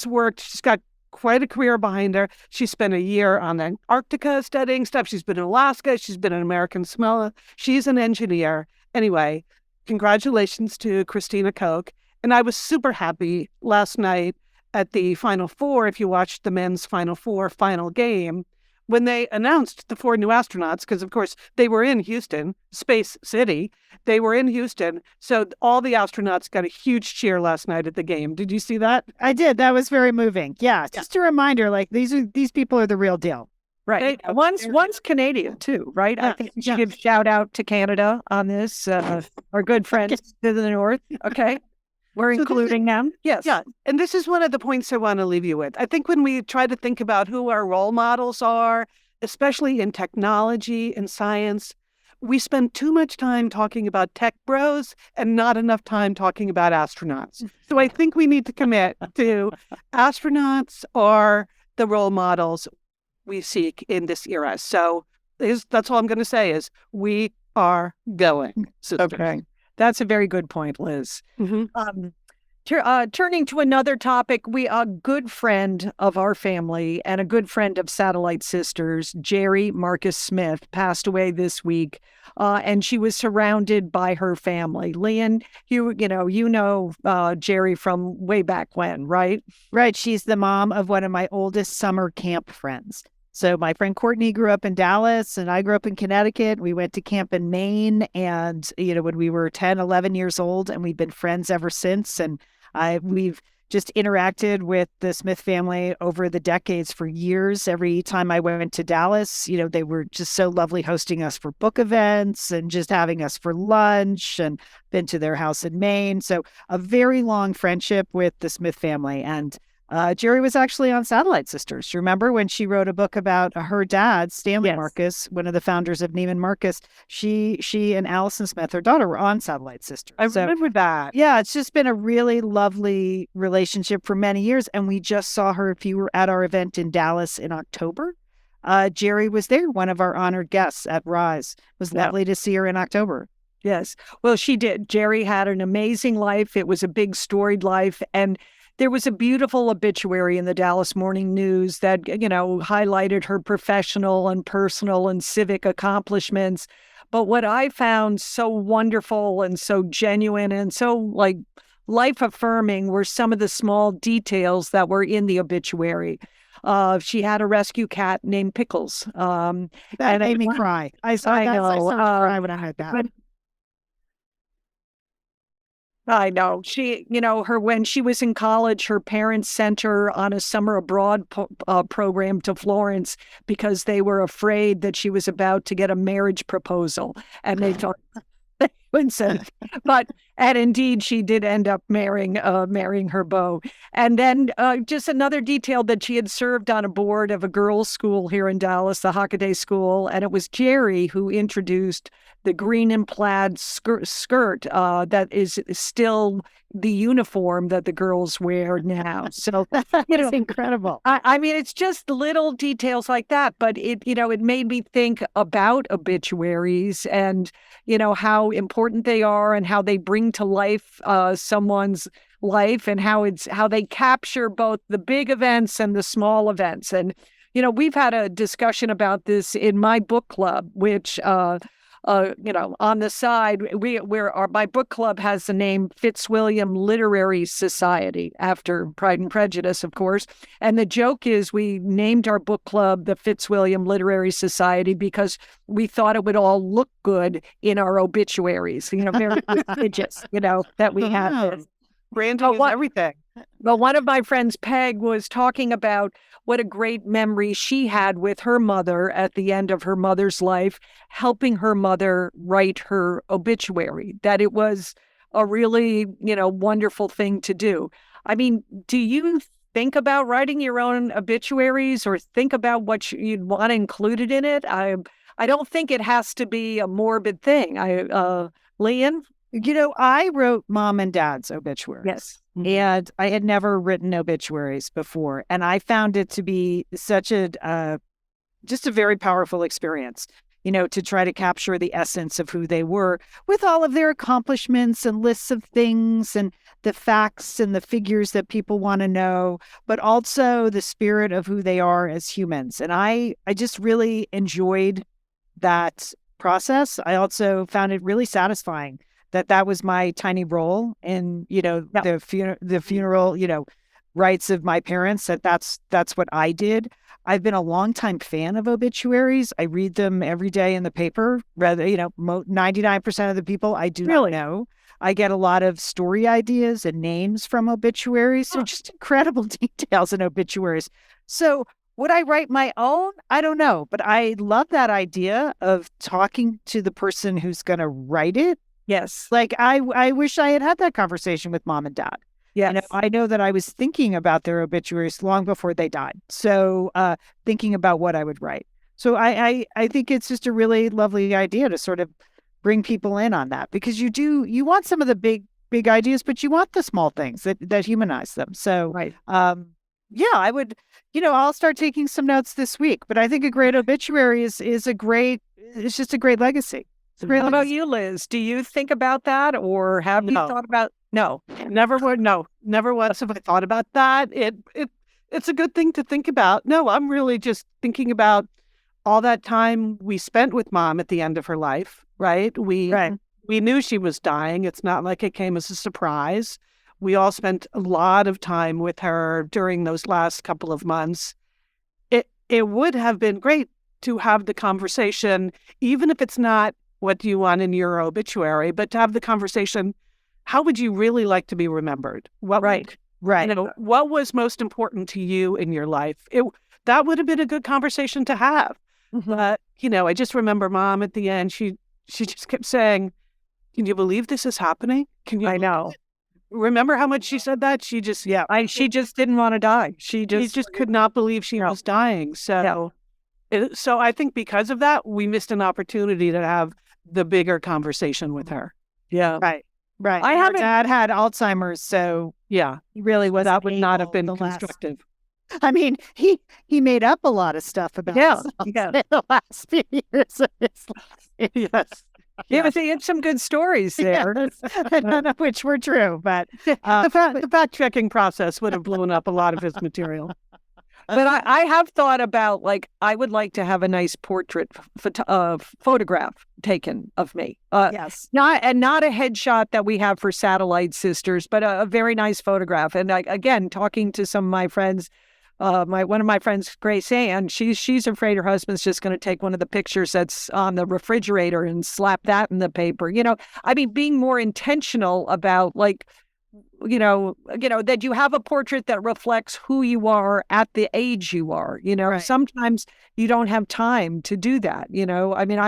S3: got quite a career behind her. She spent a year on Antarctica studying stuff. She's been in Alaska. She's been in American Samoa. She's an engineer. Anyway, congratulations to Christina Koch. And I was super happy last night at the Final Four, if you watched the men's Final Four final game, when they announced the 4 new astronauts, because, of course, they were in Houston, Space City. They were in Houston. So all the astronauts got a huge cheer last night at the game. Did you see that?
S2: I did. That was very moving. Yeah. Just a reminder, like, these people are the real deal.
S4: Right. One's Canadian too, right? I think we should give shout out to Canada on this. Our good friends to the north. Okay. We're including them. Yes.
S3: Yeah. And this is one of the points I want to leave you with. I think when we try to think about who our role models are, especially in technology and science, we spend too much time talking about tech bros and not enough time talking about astronauts. So I think we need to commit to astronauts are the role models we seek in this era. So that's all I'm going to say is we are going. Sisters.
S4: Okay. That's a very good point, Liz.
S3: Mm-hmm.
S4: Turning to another topic, a good friend of our family and a good friend of Satellite Sisters, Jerry Marcus Smith, passed away this week, and she was surrounded by her family. Lian, you know Jerry from way back when, right?
S2: Right. She's the mom of one of my oldest summer camp friends. So my friend Courtney grew up in Dallas and I grew up in Connecticut. We went to camp in Maine and, when we were 10, 11 years old, and we've been friends ever since. And we've just interacted with the Smith family over the decades for years. Every time I went to Dallas, they were just so lovely hosting us for book events and just having us for lunch, and been to their house in Maine. So a very long friendship with the Smith family. And Jerry was actually on Satellite Sisters. Do you remember when she wrote a book about her dad, Stanley
S4: Yes.
S2: Marcus, one of the founders of Neiman Marcus? She and Allison Smith, her daughter, were on Satellite Sisters.
S3: I
S2: So,
S3: remember that.
S2: yeah, it's just been a really lovely relationship for many years. And we just saw her, if you were at our event in Dallas in October, Jerry was there, one of our honored guests at Rise. It was
S4: Yeah.
S2: lovely to see her in October.
S4: Yes. Well, she did. Jerry had an amazing life. It was a big storied life. And there was a beautiful obituary in the Dallas Morning News that, highlighted her professional and personal and civic accomplishments. But what I found so wonderful and so genuine and so life affirming were some of the small details that were in the obituary. She had a rescue cat named Pickles.
S2: That
S4: And
S2: made me cry. I
S4: I
S2: started
S4: know,
S2: cry when I heard that.
S4: but- I know. She, when she was in college, her parents sent her on a summer abroad program to Florence because they were afraid that she was about to get a marriage proposal. And they thought they wouldn't send. And indeed, she did end up marrying her beau. And then just another detail that she had served on a board of a girls' school here in Dallas, the Hockaday School. And it was Jerry who introduced the green and plaid skirt that is still the uniform that the girls wear now. So
S2: It's incredible.
S4: I mean, it's just little details like that, but it made me think about obituaries and, how important they are and how they bring to life someone's life and how they capture both the big events and the small events. And, we've had a discussion about this in my book club, which, on the side, my book club has the name Fitzwilliam Literary Society after Pride and Prejudice, of course. And the joke is we named our book club the Fitzwilliam Literary Society because we thought it would all look good in our obituaries, very prestigious, that we have this.
S3: Branding is everything.
S4: Well, one of my friends, Peg, was talking about what a great memory she had with her mother at the end of her mother's life, helping her mother write her obituary, that it was a really, wonderful thing to do. I mean, do you think about writing your own obituaries or think about what you'd want included in it? I don't think it has to be a morbid thing. Lian?
S2: I wrote mom and dad's obituaries.
S4: Yes.
S2: And I had never written obituaries before. And I found it to be such just a very powerful experience, to try to capture the essence of who they were with all of their accomplishments and lists of things and the facts and the figures that people want to know, but also the spirit of who they are as humans. And I just really enjoyed that process. I also found it really satisfying that was my tiny role in, the funeral, rites of my parents, that's what I did. I've been a longtime fan of obituaries. I read them every day in the paper. Rather, 99% of the people I do not know. I get a lot of story ideas and names from obituaries. So just incredible details in obituaries. So would I write my own? I don't know. But I love that idea of talking to the person who's going to write it.
S4: Yes.
S2: Like I wish I had that conversation with mom and dad.
S4: Yes.
S2: I know that I was thinking about their obituaries long before they died. So thinking about what I would write. So I think it's just a really lovely idea to sort of bring people in on that, because you want some of the big ideas, but you want the small things that humanize them. So
S4: Right.
S2: I would, I'll start taking some notes this week, but I think a great obituary is it's just a great legacy.
S4: How about you, Liz? Do you think about that, or have you
S3: No.
S4: thought about? No.
S3: Never once have I thought about that. It's a good thing to think about. No, I'm really just thinking about all that time we spent with mom at the end of her life, right? We knew she was dying. It's not like it came as a surprise. We all spent a lot of time with her during those last couple of months. It would have been great to have the conversation, even if it's not what do you want in your obituary, but to have the conversation, how would you really like to be remembered?
S2: Right.
S3: What was most important to you in your life? That would have been a good conversation to have.
S4: Mm-hmm.
S3: But, I just remember mom at the end, she just kept saying, can you believe this is happening?
S4: I know.
S3: Remember how much she said that? She just,
S4: She just didn't want to die. She
S3: just could not believe she was dying. So, so I think because of that, we missed an opportunity to have the bigger conversation with her.
S4: Yeah.
S2: Right.
S4: Her
S2: dad had Alzheimer's, so
S3: Yeah,
S2: he really was.
S3: that would not have been constructive.
S2: I mean, he made up a lot of stuff about himself in the last few years of his life.
S3: Yes.
S4: Yeah, but they had some good stories there.
S2: None of which were true, but
S3: The fact-checking process would have blown up a lot of his material.
S4: But I have thought about, like, I would like to have a nice portrait photograph taken of me.
S2: yes.
S4: Not a headshot that we have for Satellite Sisters, but a very nice photograph. And again, talking to some of my friends, one of my friends, Grace Ann, she's afraid her husband's just going to take one of the pictures that's on the refrigerator and slap that in the paper. I mean, being more intentional about, like, that you have a portrait that reflects who you are at the age you are.
S2: Right.
S4: Sometimes you don't have time to do that. I mean,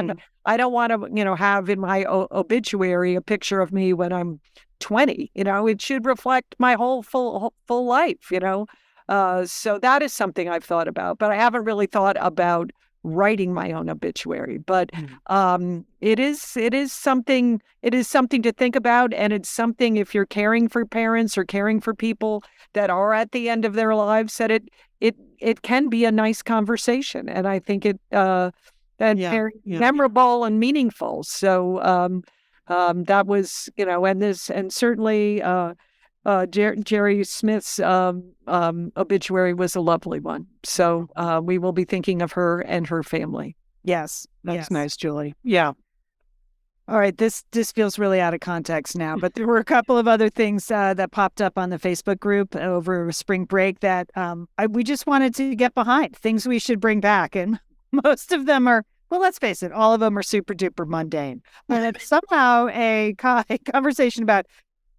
S4: I don't want to, have in my obituary a picture of me when I'm 20. It should reflect my whole full life. So that is something I've thought about, but I haven't really thought about writing my own obituary. But it is something to think about, and it's something, if you're caring for parents or caring for people that are at the end of their lives, that it can be a nice conversation, and I think it very memorable and meaningful. So that was, and certainly Jerry Smith's obituary was a lovely one. So we will be thinking of her and her family.
S2: Yes.
S3: That's nice, Julie. Yeah.
S2: All right. This feels really out of context now, but there were a couple of other things that popped up on the Facebook group over spring break that we just wanted to get behind, things we should bring back. And most of them are, well, let's face it, all of them are super duper mundane. But somehow a conversation about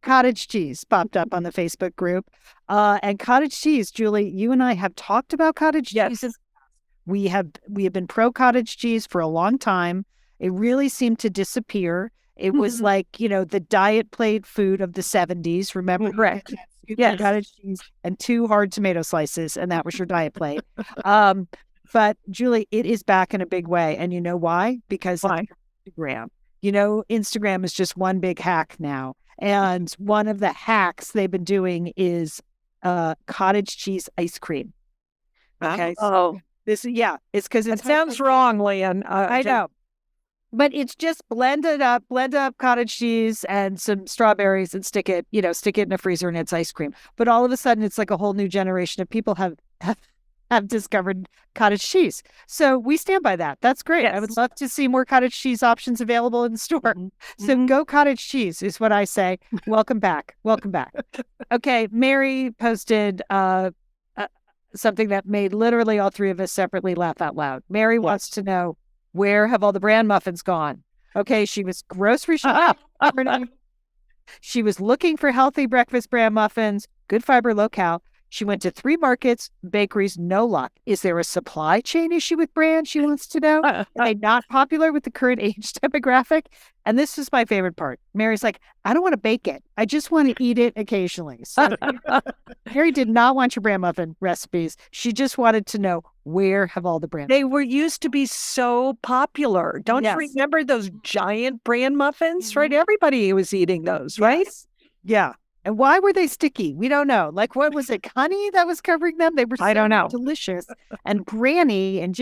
S2: cottage cheese popped up on the Facebook group. And cottage cheese, Julie, you and I have talked about cottage cheese. We have been pro cottage cheese for a long time. It really seemed to disappear. It was like, the diet plate food of the 70s. Remember?
S4: Correct.
S2: Yes. Cottage cheese and 2 hard tomato slices, and that was your diet plate. But Julie, it is back in a big way. And you know why? Because Instagram. Instagram is just one big hack now. And one of the hacks they've been doing is cottage cheese ice cream. Okay. It's because
S4: it sounds wrong, Lian.
S2: I know. But it's just blend up cottage cheese and some strawberries and stick it in a freezer, and it's ice cream. But all of a sudden, it's like a whole new generation of people have discovered cottage cheese. So we stand by that. That's great.
S4: Yes.
S2: I would love to see more cottage cheese options available in the store. So go cottage cheese is what I say. Welcome back. Welcome back. Okay. Mary posted something that made literally all 3 of us separately laugh out loud. Mary wants to know, where have all the bran muffins gone? Okay. She was grocery shopping. She was looking for healthy breakfast bran muffins, good fiber, low cal. She went to 3 markets, bakeries, no luck. Is there a supply chain issue with bran? She wants to know. Are they not popular with the current age demographic? And this is my favorite part. Mary's like, I don't want to bake it. I just want to eat it occasionally. So Mary did not want your bran muffin recipes. She just wanted to know, where have all the bran muffins?
S4: They were used to be so popular. Don't you remember those giant bran muffins? Right? Everybody was eating those, right?
S2: Yeah. And why were they sticky? We don't know. Like, what was it? Honey that was covering them? They were
S4: I don't know.
S2: Delicious and branny, and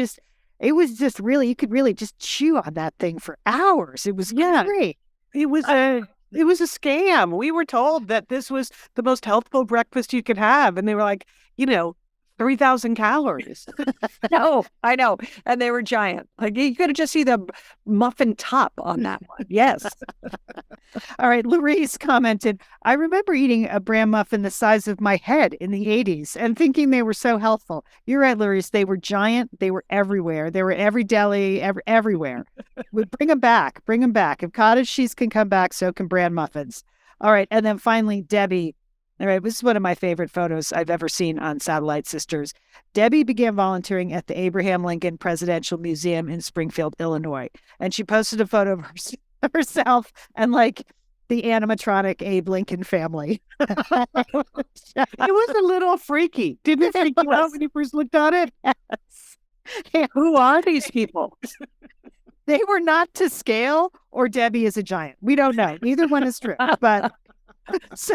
S2: it was just really, you could really just chew on that thing for hours. It was great.
S3: It was a scam. We were told that this was the most healthful breakfast you could have, and they were like, 3,000 calories.
S4: No, I know. And they were giant. Like, you could just see the muffin top on that one. Yes.
S2: All right. Louise commented, I remember eating a bran muffin the size of my head in the 80s and thinking they were so healthful. You're right, Louise. They were giant. They were everywhere. They were every deli, everywhere. We bring them back. Bring them back. If cottage cheese can come back, so can bran muffins. All right. And then finally, Debbie. All right, this is one of my favorite photos I've ever seen on Satellite Sisters. Debbie began volunteering at the Abraham Lincoln Presidential Museum in Springfield, Illinois. And she posted a photo of herself and the animatronic Abe Lincoln family.
S3: It was a little freaky. Didn't it freak you out when you first looked at it?
S2: Yes.
S4: Who are these people?
S2: They were not to scale, or Debbie is a giant. We don't know. Neither one is true. But so,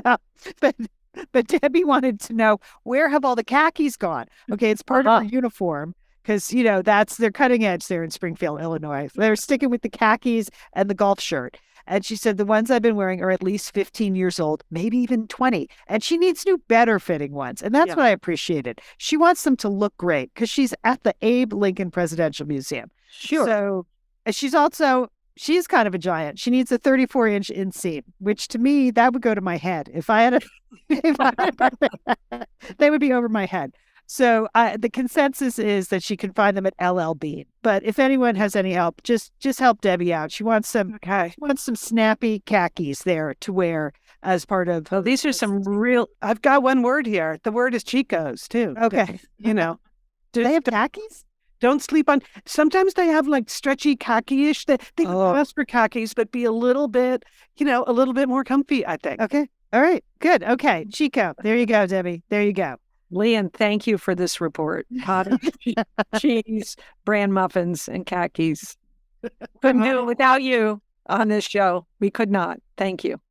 S2: but Debbie wanted to know, where have all the khakis gone? Okay, it's part of her uniform because they're cutting edge there in Springfield, Illinois. They're sticking with the khakis and the golf shirt. And she said the ones I've been wearing are at least 15 years old, maybe even 20. And she needs new, better fitting ones. And that's what I appreciated. She wants them to look great because she's at the Abe Lincoln Presidential Museum.
S4: Sure.
S2: So she's kind of a giant. She needs a 34-inch inseam, which to me, that would go to my head. If I had they would be over my head. So the consensus is that she can find them at LL Bean. But if anyone has any help, just help Debbie out. She wants some snappy khakis there to wear as part of.
S4: Oh, these are some real.
S3: I've got one word here. The word is Chico's too.
S2: Okay.
S3: Do
S2: they have khakis?
S3: Don't sleep on. Sometimes they have like stretchy khaki-ish. They pass for khakis, but be a little bit, a little bit more comfy, I think.
S2: Okay. All right. Good. Okay. Chico. There you go, Debbie. There you go.
S4: Lian, thank you for this report. Cottage cheese, bran muffins, and khakis. Couldn't do it without you on this show. We could not. Thank you.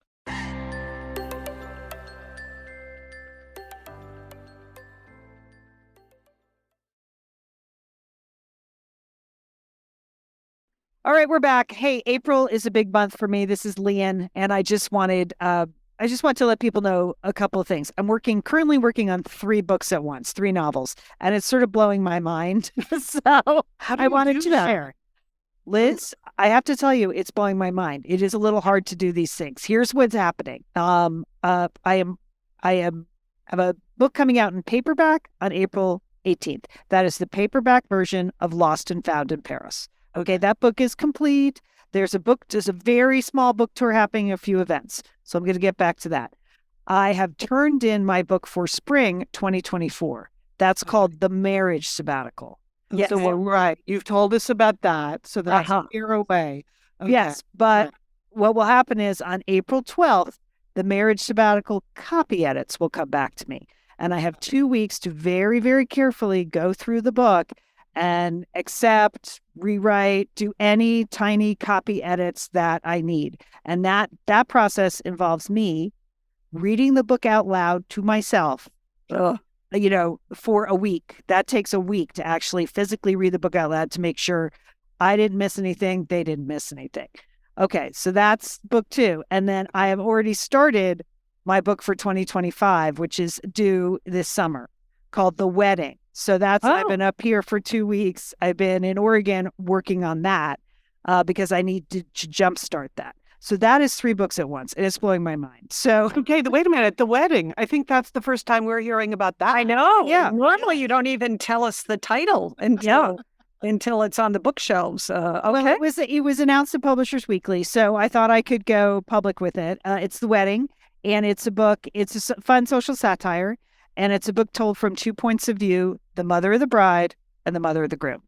S2: All right, we're back. Hey, April is a big month for me. This is Lian, and I just want to let people know a couple of things. I'm currently working on 3 books at once, 3 novels, and it's sort of blowing my mind. So I wanted to share. Liz, I have to tell you, it's blowing my mind. It is a little hard to do these things. Here's what's happening. I have a book coming out in paperback on April 18th. That is the paperback version of Lost and Found in Paris. Okay, that book is complete. There's a very small book tour happening, a few events. So I'm going to get back to that. I have turned in my book for spring 2024. That's called The Marriage Sabbatical.
S4: Yes.
S3: So we're right. You've told us about that. So that's a year away. Okay.
S2: Yes, but what will happen is on April 12th, The Marriage Sabbatical copy edits will come back to me. And I have 2 weeks to very, very carefully go through the book and accept, rewrite, do any tiny copy edits that I need. And that process involves me reading the book out loud to myself, for a week. That takes a week to actually physically read the book out loud to make sure I didn't miss anything, they didn't miss anything. Okay, so that's book 2. And then I have already started my book for 2025, which is due this summer, called The Wedding. So I've been up here for 2 weeks. I've been in Oregon working on that because I need to jumpstart that. So that is 3 books at once, and it's blowing my mind. So
S3: okay, wait a minute. The Wedding. I think that's the first time we're hearing about that.
S4: I know.
S2: Yeah.
S4: Normally, you don't even tell us the title until it's on the bookshelves. Okay.
S2: Well, it was announced in Publishers Weekly, so I thought I could go public with it. It's The Wedding, and it's a book. It's a fun social satire. And it's a book told from 2 points of view, the mother of the bride and the mother of the groom.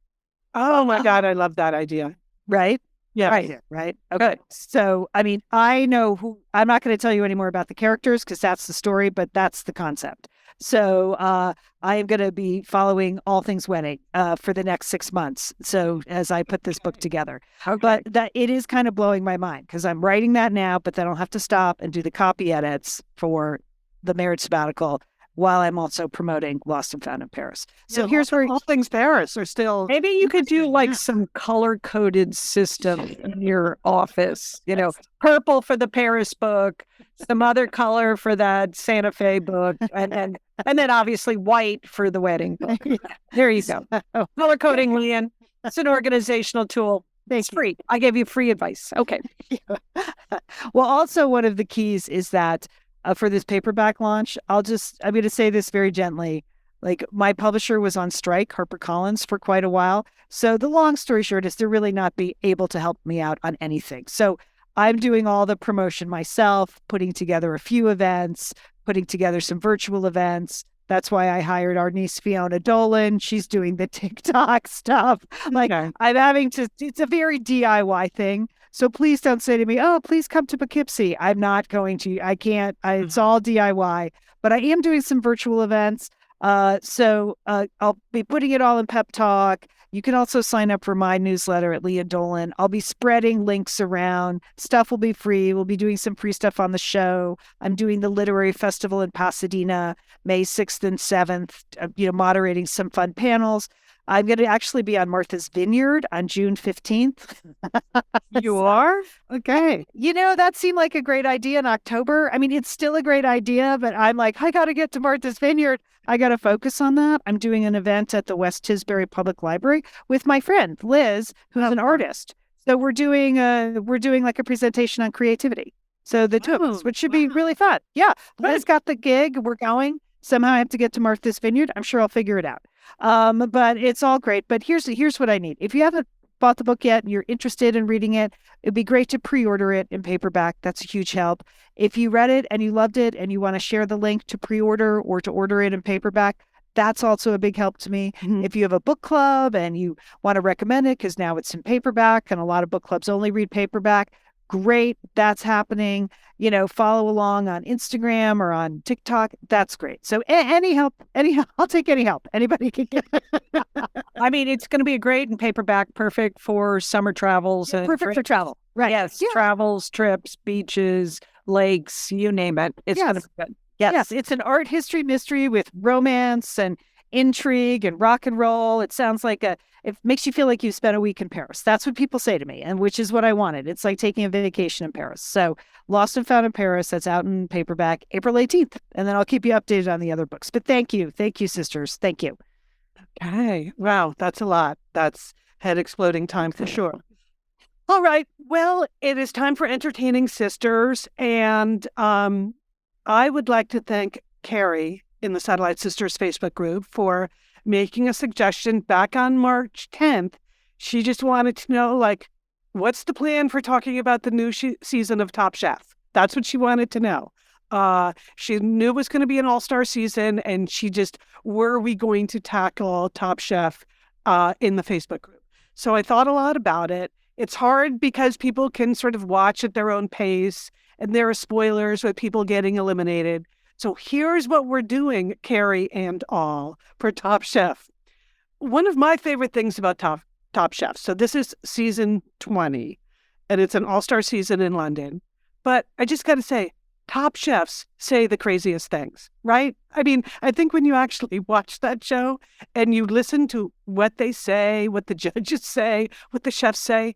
S3: Oh, my God. I love that idea.
S2: Right?
S3: Yeah.
S2: Right. Okay. Good. So, I know I'm not going to tell you any more about the characters because that's the story, but that's the concept. So I am going to be following all things wedding for the next 6 months. So as I put this book together, but that it is kind of blowing my mind because I'm writing that now, but then I'll have to stop and do the copy edits for The Marriage Sabbatical while I'm also promoting Lost and Found in Paris. So here's where
S3: all things Paris are still.
S4: Maybe you could do like some color-coded system in your office. Purple for the Paris book, some other color for that Santa Fe book, and then obviously white for the wedding book. There you go. Color coding, Lian. It's an organizational tool. It's free. I gave you free advice. Okay.
S2: Well, also one of the keys is that for this paperback launch, I'm going to say this very gently. Like my publisher was on strike, HarperCollins, for quite a while. So the long story short is they're really not able to help me out on anything. So I'm doing all the promotion myself, putting together a few events, putting together some virtual events. That's why I hired our niece, Fiona Dolan. She's doing the TikTok stuff. Like I'm having to, it's a very DIY thing. So please don't say to me, oh, please come to Poughkeepsie. I'm not going to. I can't. It's all DIY. But I am doing some virtual events. So I'll be putting it all in Pep Talk. You can also sign up for my newsletter at Lian Dolan. I'll be spreading links around. Stuff will be free. We'll be doing some free stuff on the show. I'm doing the Literary Festival in Pasadena, May 6th and 7th, moderating some fun panels. I'm going to actually be on Martha's Vineyard on June 15th.
S3: You are? Okay.
S2: That seemed like a great idea in October. I mean, it's still a great idea, but I'm like, I got to get to Martha's Vineyard. I got to focus on that. I'm doing an event at the West Tisbury Public Library with my friend Liz, who's an artist. So we're doing like a presentation on creativity. So the two of us, which should be really fun. Yeah, Liz got the gig. We're going. Somehow I have to get to Martha's Vineyard. I'm sure I'll figure it out. But it's all great. But here's what I need. If you haven't bought the book yet and you're interested in reading it, it'd be great to pre-order it in paperback. That's a huge help. If you read it and you loved it and you want to share the link to pre-order or to order it in paperback, that's also a big help to me. Mm-hmm. If you have a book club and you want to recommend it because now it's in paperback and a lot of book clubs only read paperback, great. That's happening. Follow along on Instagram or on TikTok. That's great. So any help, I'll take any help. Anybody can get.
S4: I mean, it's going to be a great in paperback, perfect for summer travels.
S2: Yeah, perfect for travel. Right.
S4: Yes. Yeah. Travels, trips, beaches, lakes, you name it. It's going to be good.
S2: Yes. It's an art history mystery with romance and intrigue and rock and roll. It sounds like it makes you feel like you spent a week in Paris. That's what people say to me, and which is what I wanted. It's like taking a vacation in Paris. So Lost and Found in Paris, that's out in paperback April 18th. And then I'll keep you updated on the other books. But thank you, sisters. Thank you.
S3: Okay. Wow. That's a lot. That's head exploding time for sure. All right. Well, it is time for Entertaining Sisters. And I would like to thank Carrie in the Satellite Sisters Facebook group for making a suggestion back on March 10th. She just wanted to know, what's the plan for talking about the new season of Top Chef? That's what she wanted to know. She knew it was going to be an all-star season, and were we going to tackle Top Chef in the Facebook group? So I thought a lot about it. It's hard because people can sort of watch at their own pace, and there are spoilers with people getting eliminated. So here's what we're doing, Carrie and all, for Top Chef. One of my favorite things about Top Chef, so this is season 20, and it's an all-star season in London. But I just got to say, top chefs say the craziest things, right? I mean, I think when you actually watch that show and you listen to what they say, what the judges say, what the chefs say,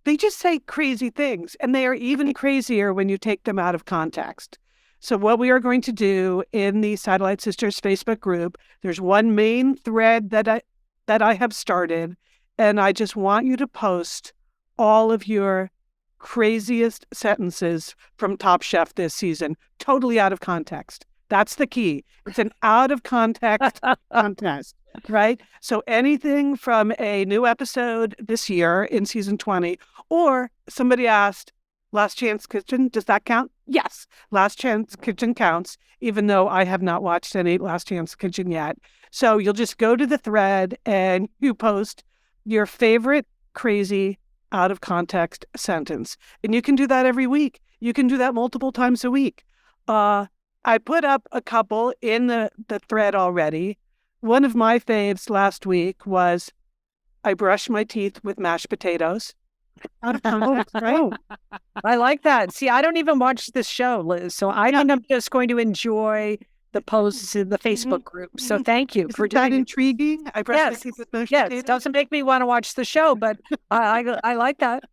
S3: they just say crazy things. And they are even crazier when you take them out of context. So what we are going to do in the Satellite Sisters Facebook group, there's one main thread that I have started, and I just want you to post all of your craziest sentences from Top Chef this season, totally out of context. That's the key. It's an out of context contest, right? So anything from a new episode this year in season 20, or somebody asked, Last Chance Kitchen, does that count? Yes, Last Chance Kitchen counts, even though I have not watched any Last Chance Kitchen yet. So you'll just go to the thread and you post your favorite crazy out of context sentence. And you can do that every week. You can do that multiple times a week. I put up a couple in the thread already. One of my faves last week was, I brush my teeth with mashed potatoes. Out of context, right?
S4: I like that. See, I don't even watch this show, Liz. So I'm just going to enjoy the posts in the Facebook group. So thank you for doing
S3: that. Intriguing. I brush my teeth with mashed potatoes.
S4: It doesn't make me want to watch the show, but I like that.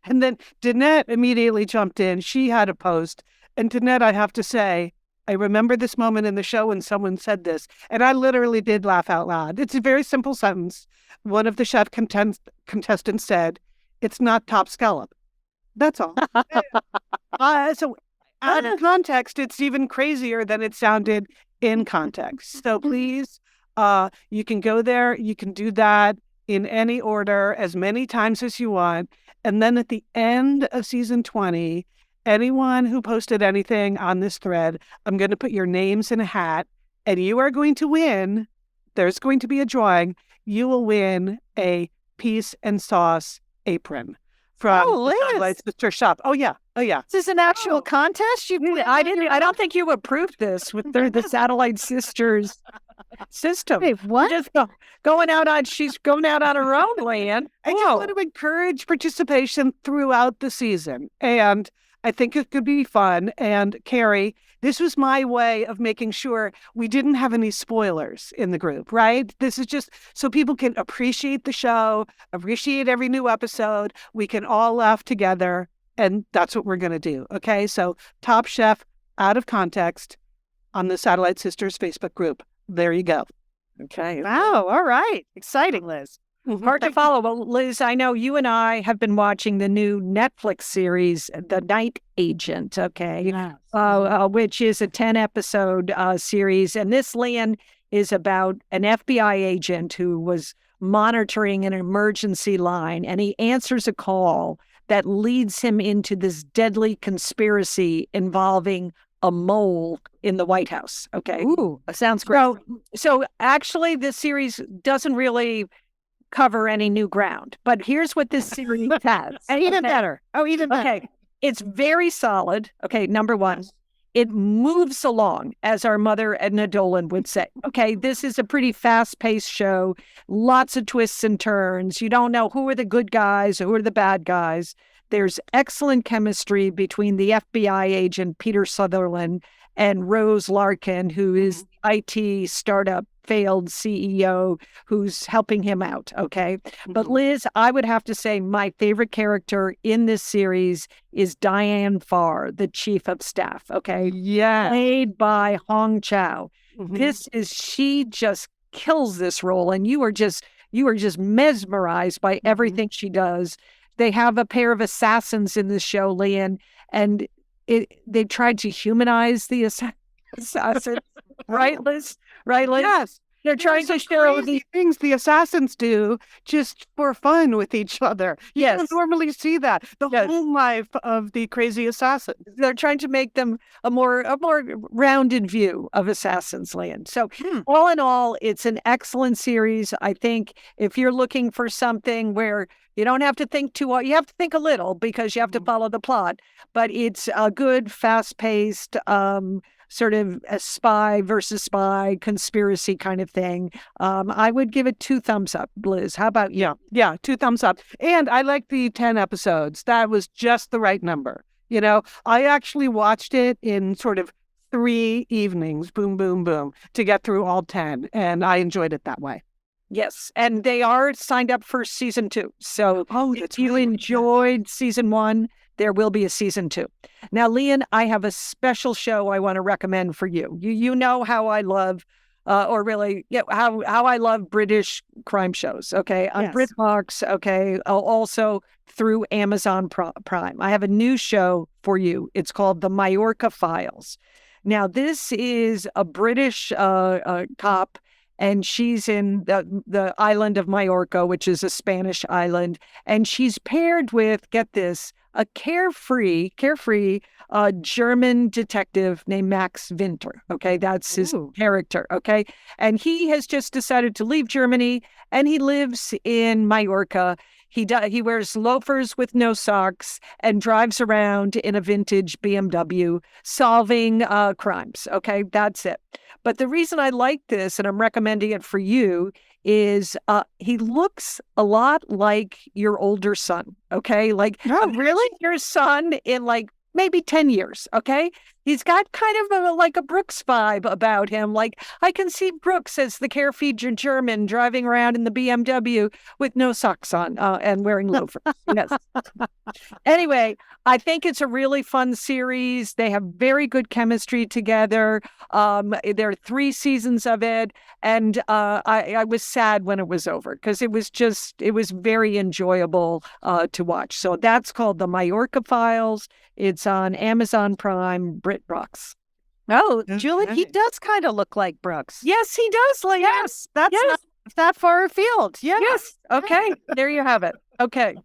S3: And then Danette immediately jumped in. She had a post. And Danette, I have to say, I remember this moment in the show when someone said this, and I literally did laugh out loud. It's a very simple sentence. One of the chef contestants said, "It's not top scallop." That's all. So out of context, it's even crazier than it sounded in context. So please, you can go there. You can do that in any order, as many times as you want. And then at the end of season 20, anyone who posted anything on this thread, I'm going to put your names in a hat, and you are going to win. There's going to be a drawing. You will win a Peace and Sauce apron from
S2: Oh,
S3: the Satellite
S2: Liz.
S3: Sister Shop. Oh yeah.
S2: Is this an actual contest?
S4: I don't think you approved this with the Satellite Sisters system.
S2: Wait, what?
S4: Just she's going out on her own, Lian.
S3: I just want to encourage participation throughout the season. And I think it could be fun. And Carrie, this was my way of making sure we didn't have any spoilers in the group, right? This is just so people can appreciate the show, appreciate every new episode. We can all laugh together. And that's what we're going to do. Okay. So Top Chef out of context on the Satellite Sisters Facebook group. There you go.
S4: Okay.
S2: Wow. All right. Exciting, Liz.
S4: Hard to follow. Well, Liz, I know you and I have been watching the new Netflix series, The Night Agent, okay, which is a 10-episode series. And this, Lian, is about an FBI agent who was monitoring an emergency line, and he answers a call that leads him into this deadly conspiracy involving a mole in the White House, okay?
S2: Ooh, sounds great.
S4: So actually, this series doesn't really cover any new ground. But here's what this series has.
S2: And even better. Oh, even better.
S4: Okay. It's very solid. Okay. Number one, it moves along, as our mother Edna Dolan would say. Okay. This is a pretty fast-paced show. Lots of twists and turns. You don't know who are the good guys or who are the bad guys. There's excellent chemistry between the FBI agent Peter Sutherland and Rose Larkin, who is IT startup failed CEO who's helping him out, okay? But Liz, I would have to say my favorite character in this series is Diane Farr, the chief of staff, okay?
S3: Yeah.
S4: Played by Hong Chow. She just kills this role, and you are just mesmerized by everything she does. They have a pair of assassins in the show, Lian, and they tried to humanize the assassins, right, Liz? Right, Liz?
S3: Yes.
S4: They're trying to show
S3: the things the assassins do just for fun with each other. You don't normally see that. The whole life of the crazy assassins.
S4: They're trying to make them a more rounded view of Assassin's Land. So all in all, it's an excellent series. I think if you're looking for something where you don't have to think too hard, you have to think a little because you have to follow the plot, but it's a good, fast-paced, sort of a spy versus spy conspiracy kind of thing. I would give it 2 thumbs up, Liz. How about you?
S3: Yeah, 2 thumbs up. And I like the 10 episodes. That was just the right number. You know, I actually watched it in sort of 3 evenings, boom, boom, boom, to get through all 10. And I enjoyed it that way.
S4: Yes, and they are signed up for season 2. So if you enjoyed season 1, there will be a season 2. Now, Lian, I have a special show I want to recommend for you. You know how I love, how I love British crime shows. Okay, on BritBox. Okay, also through Amazon Prime. I have a new show for you. It's called The Majorca Files. Now, this is a British cop. And she's in the island of Majorca, which is a Spanish island. And she's paired with, get this, a carefree German detective named Max Winter. Okay, that's his character. Okay, and he has just decided to leave Germany, and he lives in Majorca. He wears loafers with no socks and drives around in a vintage BMW solving crimes. Okay, that's it. But the reason I like this, and I'm recommending it for you, is he looks a lot like your older son. Okay, like
S2: really,
S4: your son in like maybe 10 years. Okay, he's got kind of like a Brooks vibe about him. Like I can see Brooks as the carefree German driving around in the BMW with no socks on and wearing loafers. Yes. Anyway, I think it's a really fun series. They have very good chemistry together. There are 3 seasons of it. And I was sad when it was over because it was very enjoyable to watch. So that's called The Majorca Files. It's on Amazon Prime, BritBox.
S2: Oh, Julie, he does kind of look like Brooks.
S4: Yes, he does. Like
S2: yes, that's not that far afield. Yeah.
S4: Yes. Okay. There you have it. Okay.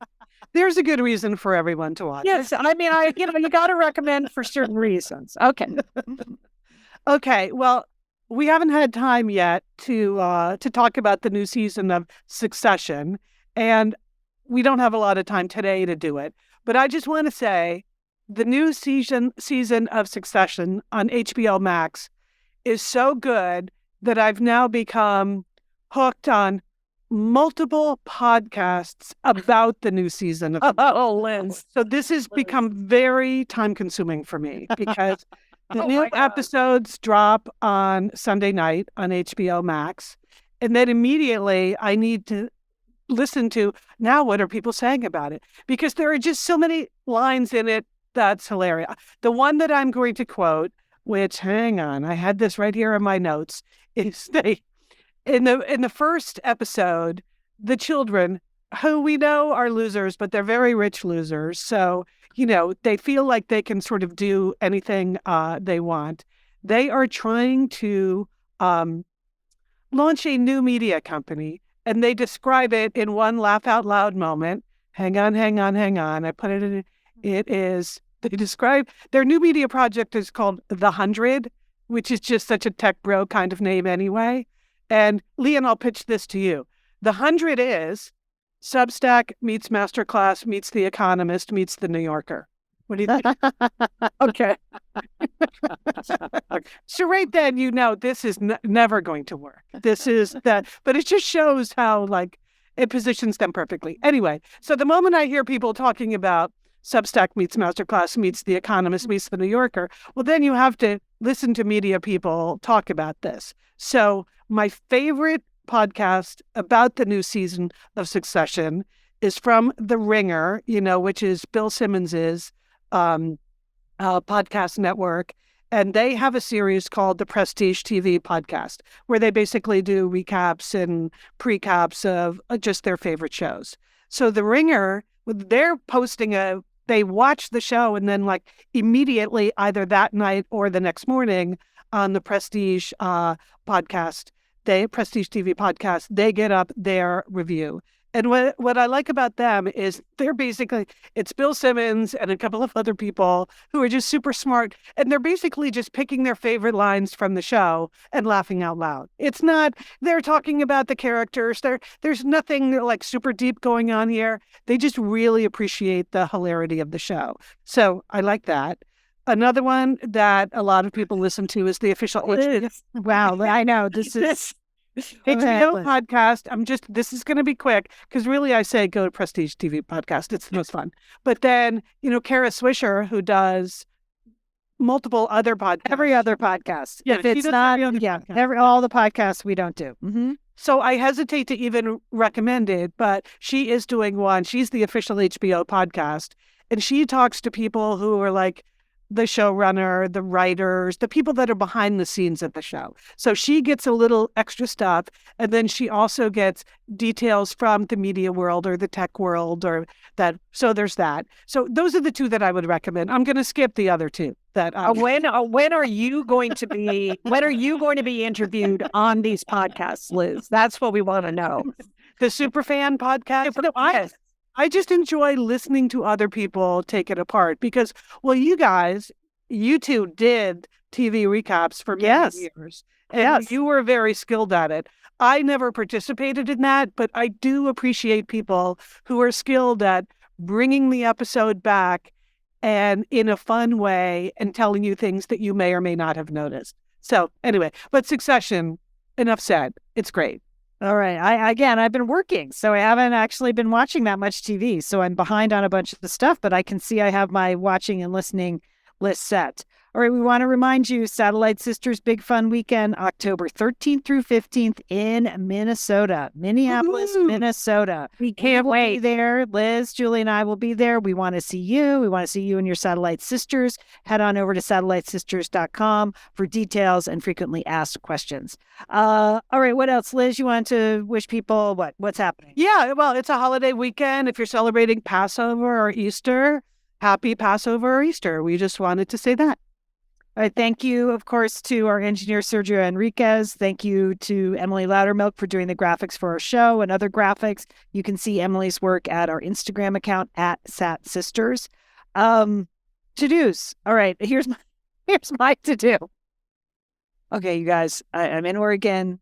S3: There's a good reason for everyone to watch.
S4: Yes. I mean, you got to recommend for certain reasons. Okay.
S3: Okay. Well, we haven't had time yet to talk about the new season of Succession, and we don't have a lot of time today to do it, but I just want to say the new season of Succession on HBO Max is so good that I've now become hooked on multiple podcasts about the new season of
S4: Oh, Liz.
S3: So this has become very time consuming for me because the new episodes drop on Sunday night on HBO Max. And then immediately I need to listen to now what are people saying about it? Because there are just so many lines in it that's hilarious. The one that I'm going to quote, which hang on, I had this right here in my notes, is in the first episode, the children, who we know are losers, but they're very rich losers. So, they feel like they can sort of do anything they want. They are trying to launch a new media company, and they describe it in one laugh out loud moment. Hang on. I put it in. They describe their new media project is called The 100, which is just such a tech bro kind of name anyway. And Lian, I'll pitch this to you. The 100 is Substack meets Masterclass meets The Economist meets The New Yorker. What do you think?
S4: Okay.
S3: So right then, this is never going to work. This is that, but it just shows how it positions them perfectly. Anyway, so the moment I hear people talking about Substack meets Masterclass meets The Economist meets The New Yorker, well, then you have to listen to media people talk about this. So my favorite podcast about the new season of Succession is from The Ringer, which is Bill Simmons's podcast network. And they have a series called the Prestige TV Podcast, where they basically do recaps and precaps of just their favorite shows. So The Ringer, they're posting they watch the show and then immediately either that night or the next morning on the Prestige Prestige TV Podcast, they get up their review. And what I like about them is it's Bill Simmons and a couple of other people who are just super smart. And they're basically just picking their favorite lines from the show and laughing out loud. It's not, they're talking about the characters. There's nothing super deep going on here. They just really appreciate the hilarity of the show. So I like that. Another one that a lot of people listen to is the official
S2: Wow, I know. This is
S3: HBO podcast. This is going to be quick because really I say go to Prestige TV Podcast. It's the most fun. But then, Kara Swisher, who does multiple other podcasts.
S2: Every other podcast.
S3: Yeah,
S2: if it's not, all the podcasts we don't do. Mm-hmm.
S3: So I hesitate to even recommend it, but she is doing one. She's the official HBO podcast. And she talks to people who are the showrunner, the writers, the people that are behind the scenes of the show. So she gets a little extra stuff. And then she also gets details from the media world or the tech world or that. So there's that. So those are the two that I would recommend. I'm going to skip the other two.
S4: When are you going to be interviewed on these podcasts, Liz? That's what we want to know.
S3: The Superfan podcast.
S4: Yes.
S3: I just enjoy listening to other people take it apart because, you two did TV recaps for many years. And you were very skilled at it. I never participated in that, but I do appreciate people who are skilled at bringing the episode back and in a fun way and telling you things that you may or may not have noticed. So anyway, but Succession, enough said. It's great.
S2: All right. I've been working, so I haven't actually been watching that much TV. So I'm behind on a bunch of the stuff, but I can see I have my watching and listening list set. All right. We want to remind you, Satellite Sisters Big Fun Weekend, October 13th through 15th in Minnesota, Minneapolis, Minnesota.
S4: We can't wait.
S2: Be there. Liz, Julie, and I will be there. We want to see you. We want to see you and your Satellite Sisters. Head on over to satellitesisters.com for details and frequently asked questions. All right. What else, Liz? You want to wish people what's happening?
S3: Yeah. Well, it's a holiday weekend. If you're celebrating Passover or Easter, happy Passover or Easter. We just wanted to say that.
S2: All right, thank you, of course, to our engineer, Sergio Enriquez. Thank you to Emily Loudermilk for doing the graphics for our show and other graphics. You can see Emily's work at our Instagram account at SatSisters. To-dos. All right, here's my to-do. Okay, you guys, I'm in Oregon.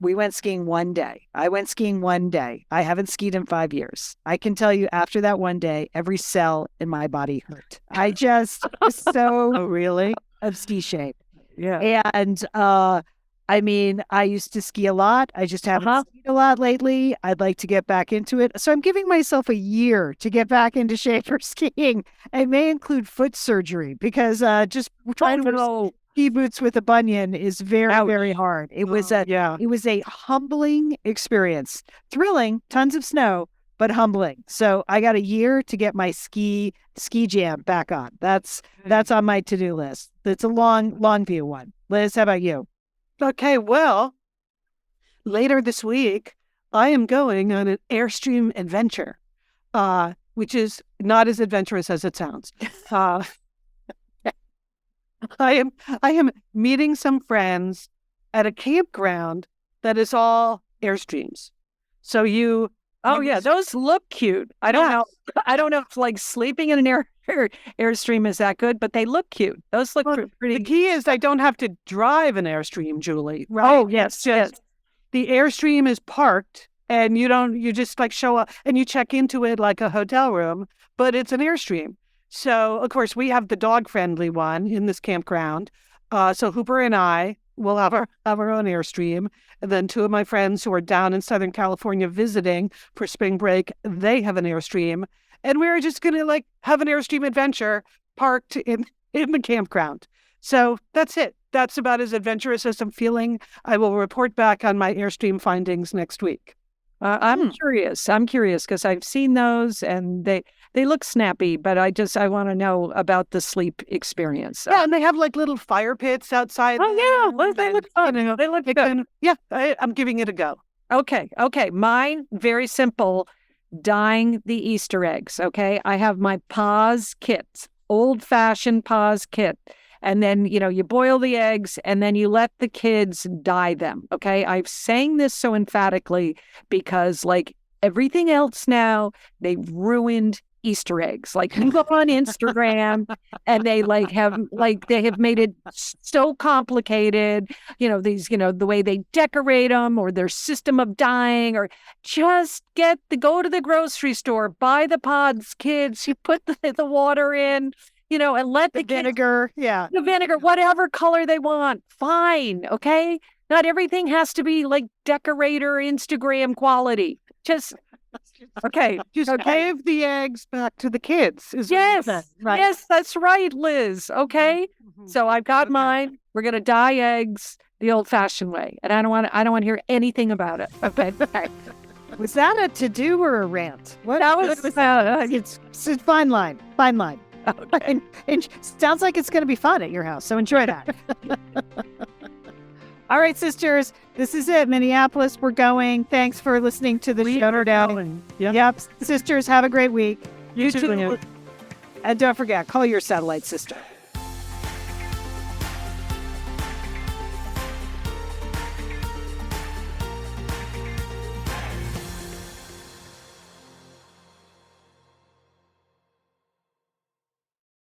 S2: We went skiing one day. I went skiing one day. I haven't skied in 5 years. I can tell you after that one day, every cell in my body hurt. I just was so
S3: Oh, really?
S2: of ski shape.
S4: Yeah.
S2: And I mean, I used to ski a lot. I just haven't skied a lot lately. I'd like to get back into it. So I'm giving myself a year to get back into shape for skiing. It may include foot surgery because just trying to wear ski boots with a bunion is very, very hard. It was a humbling experience. Thrilling, tons of snow, but humbling. So I got a year to get my ski jam back on. That's on my to-do list. It's a long view one. Liz, how about you?
S3: Okay, well, later this week, I am going on an Airstream adventure, which is not as adventurous as it sounds. I am meeting some friends at a campground that is all Airstreams. So
S4: Those look cute. I don't know if like sleeping in an Airstream is that good, but they look cute. Those look pretty.
S3: The key is I don't have to drive an Airstream, Julie. Right?
S4: Oh, yes, yes.
S3: The Airstream is parked and you just like show up and you check into it like a hotel room, but it's an Airstream. So, of course, we have the dog-friendly one in this campground. So Hooper and I will have our own Airstream. And then two of my friends who are down in Southern California visiting for spring break, they have an Airstream. And we're just going to like have an Airstream adventure parked in the campground. So that's it. That's about as adventurous as I'm feeling. I will report back on my Airstream findings next week.
S4: I'm curious. I'm curious because I've seen those and they look snappy, but I want to know about the sleep experience.
S3: Yeah, and they have like little fire pits outside.
S4: Oh, yeah. They look fun. They look good.
S3: I'm giving it a go.
S4: Okay. Mine, very simple, dyeing the Easter eggs. Okay. I have my Paz kit, old-fashioned Paz kit. And then, you boil the eggs and then you let the kids dye them. Okay. I'm saying this so emphatically because like everything else now, they've ruined Easter eggs. Like you go on Instagram and they have made it so complicated, the way they decorate them or their system of dyeing, or just go to the grocery store, buy the pods, kids, you put the water in, and let the
S2: vinegar,
S4: the vinegar, whatever color they want. Fine. Okay. Not everything has to be like decorator Instagram quality. Just
S3: give the eggs back to the kids.
S4: Yes, right. Yes, that's right, Liz. Okay. Mm-hmm. So I've got mine. We're gonna dye eggs the old-fashioned way, and I don't want to hear anything about it. Okay.
S2: Was that a to-do or a rant?
S4: What? That was.
S2: It's a fine line. Fine line.
S4: Okay.
S2: It sounds like it's going to be fun at your house, so enjoy that. All right, sisters, this is it. Minneapolis, we're going. Thanks for listening to the show down. Yep. Sisters, have a great week.
S3: You too.
S2: And don't forget, call your satellite sister.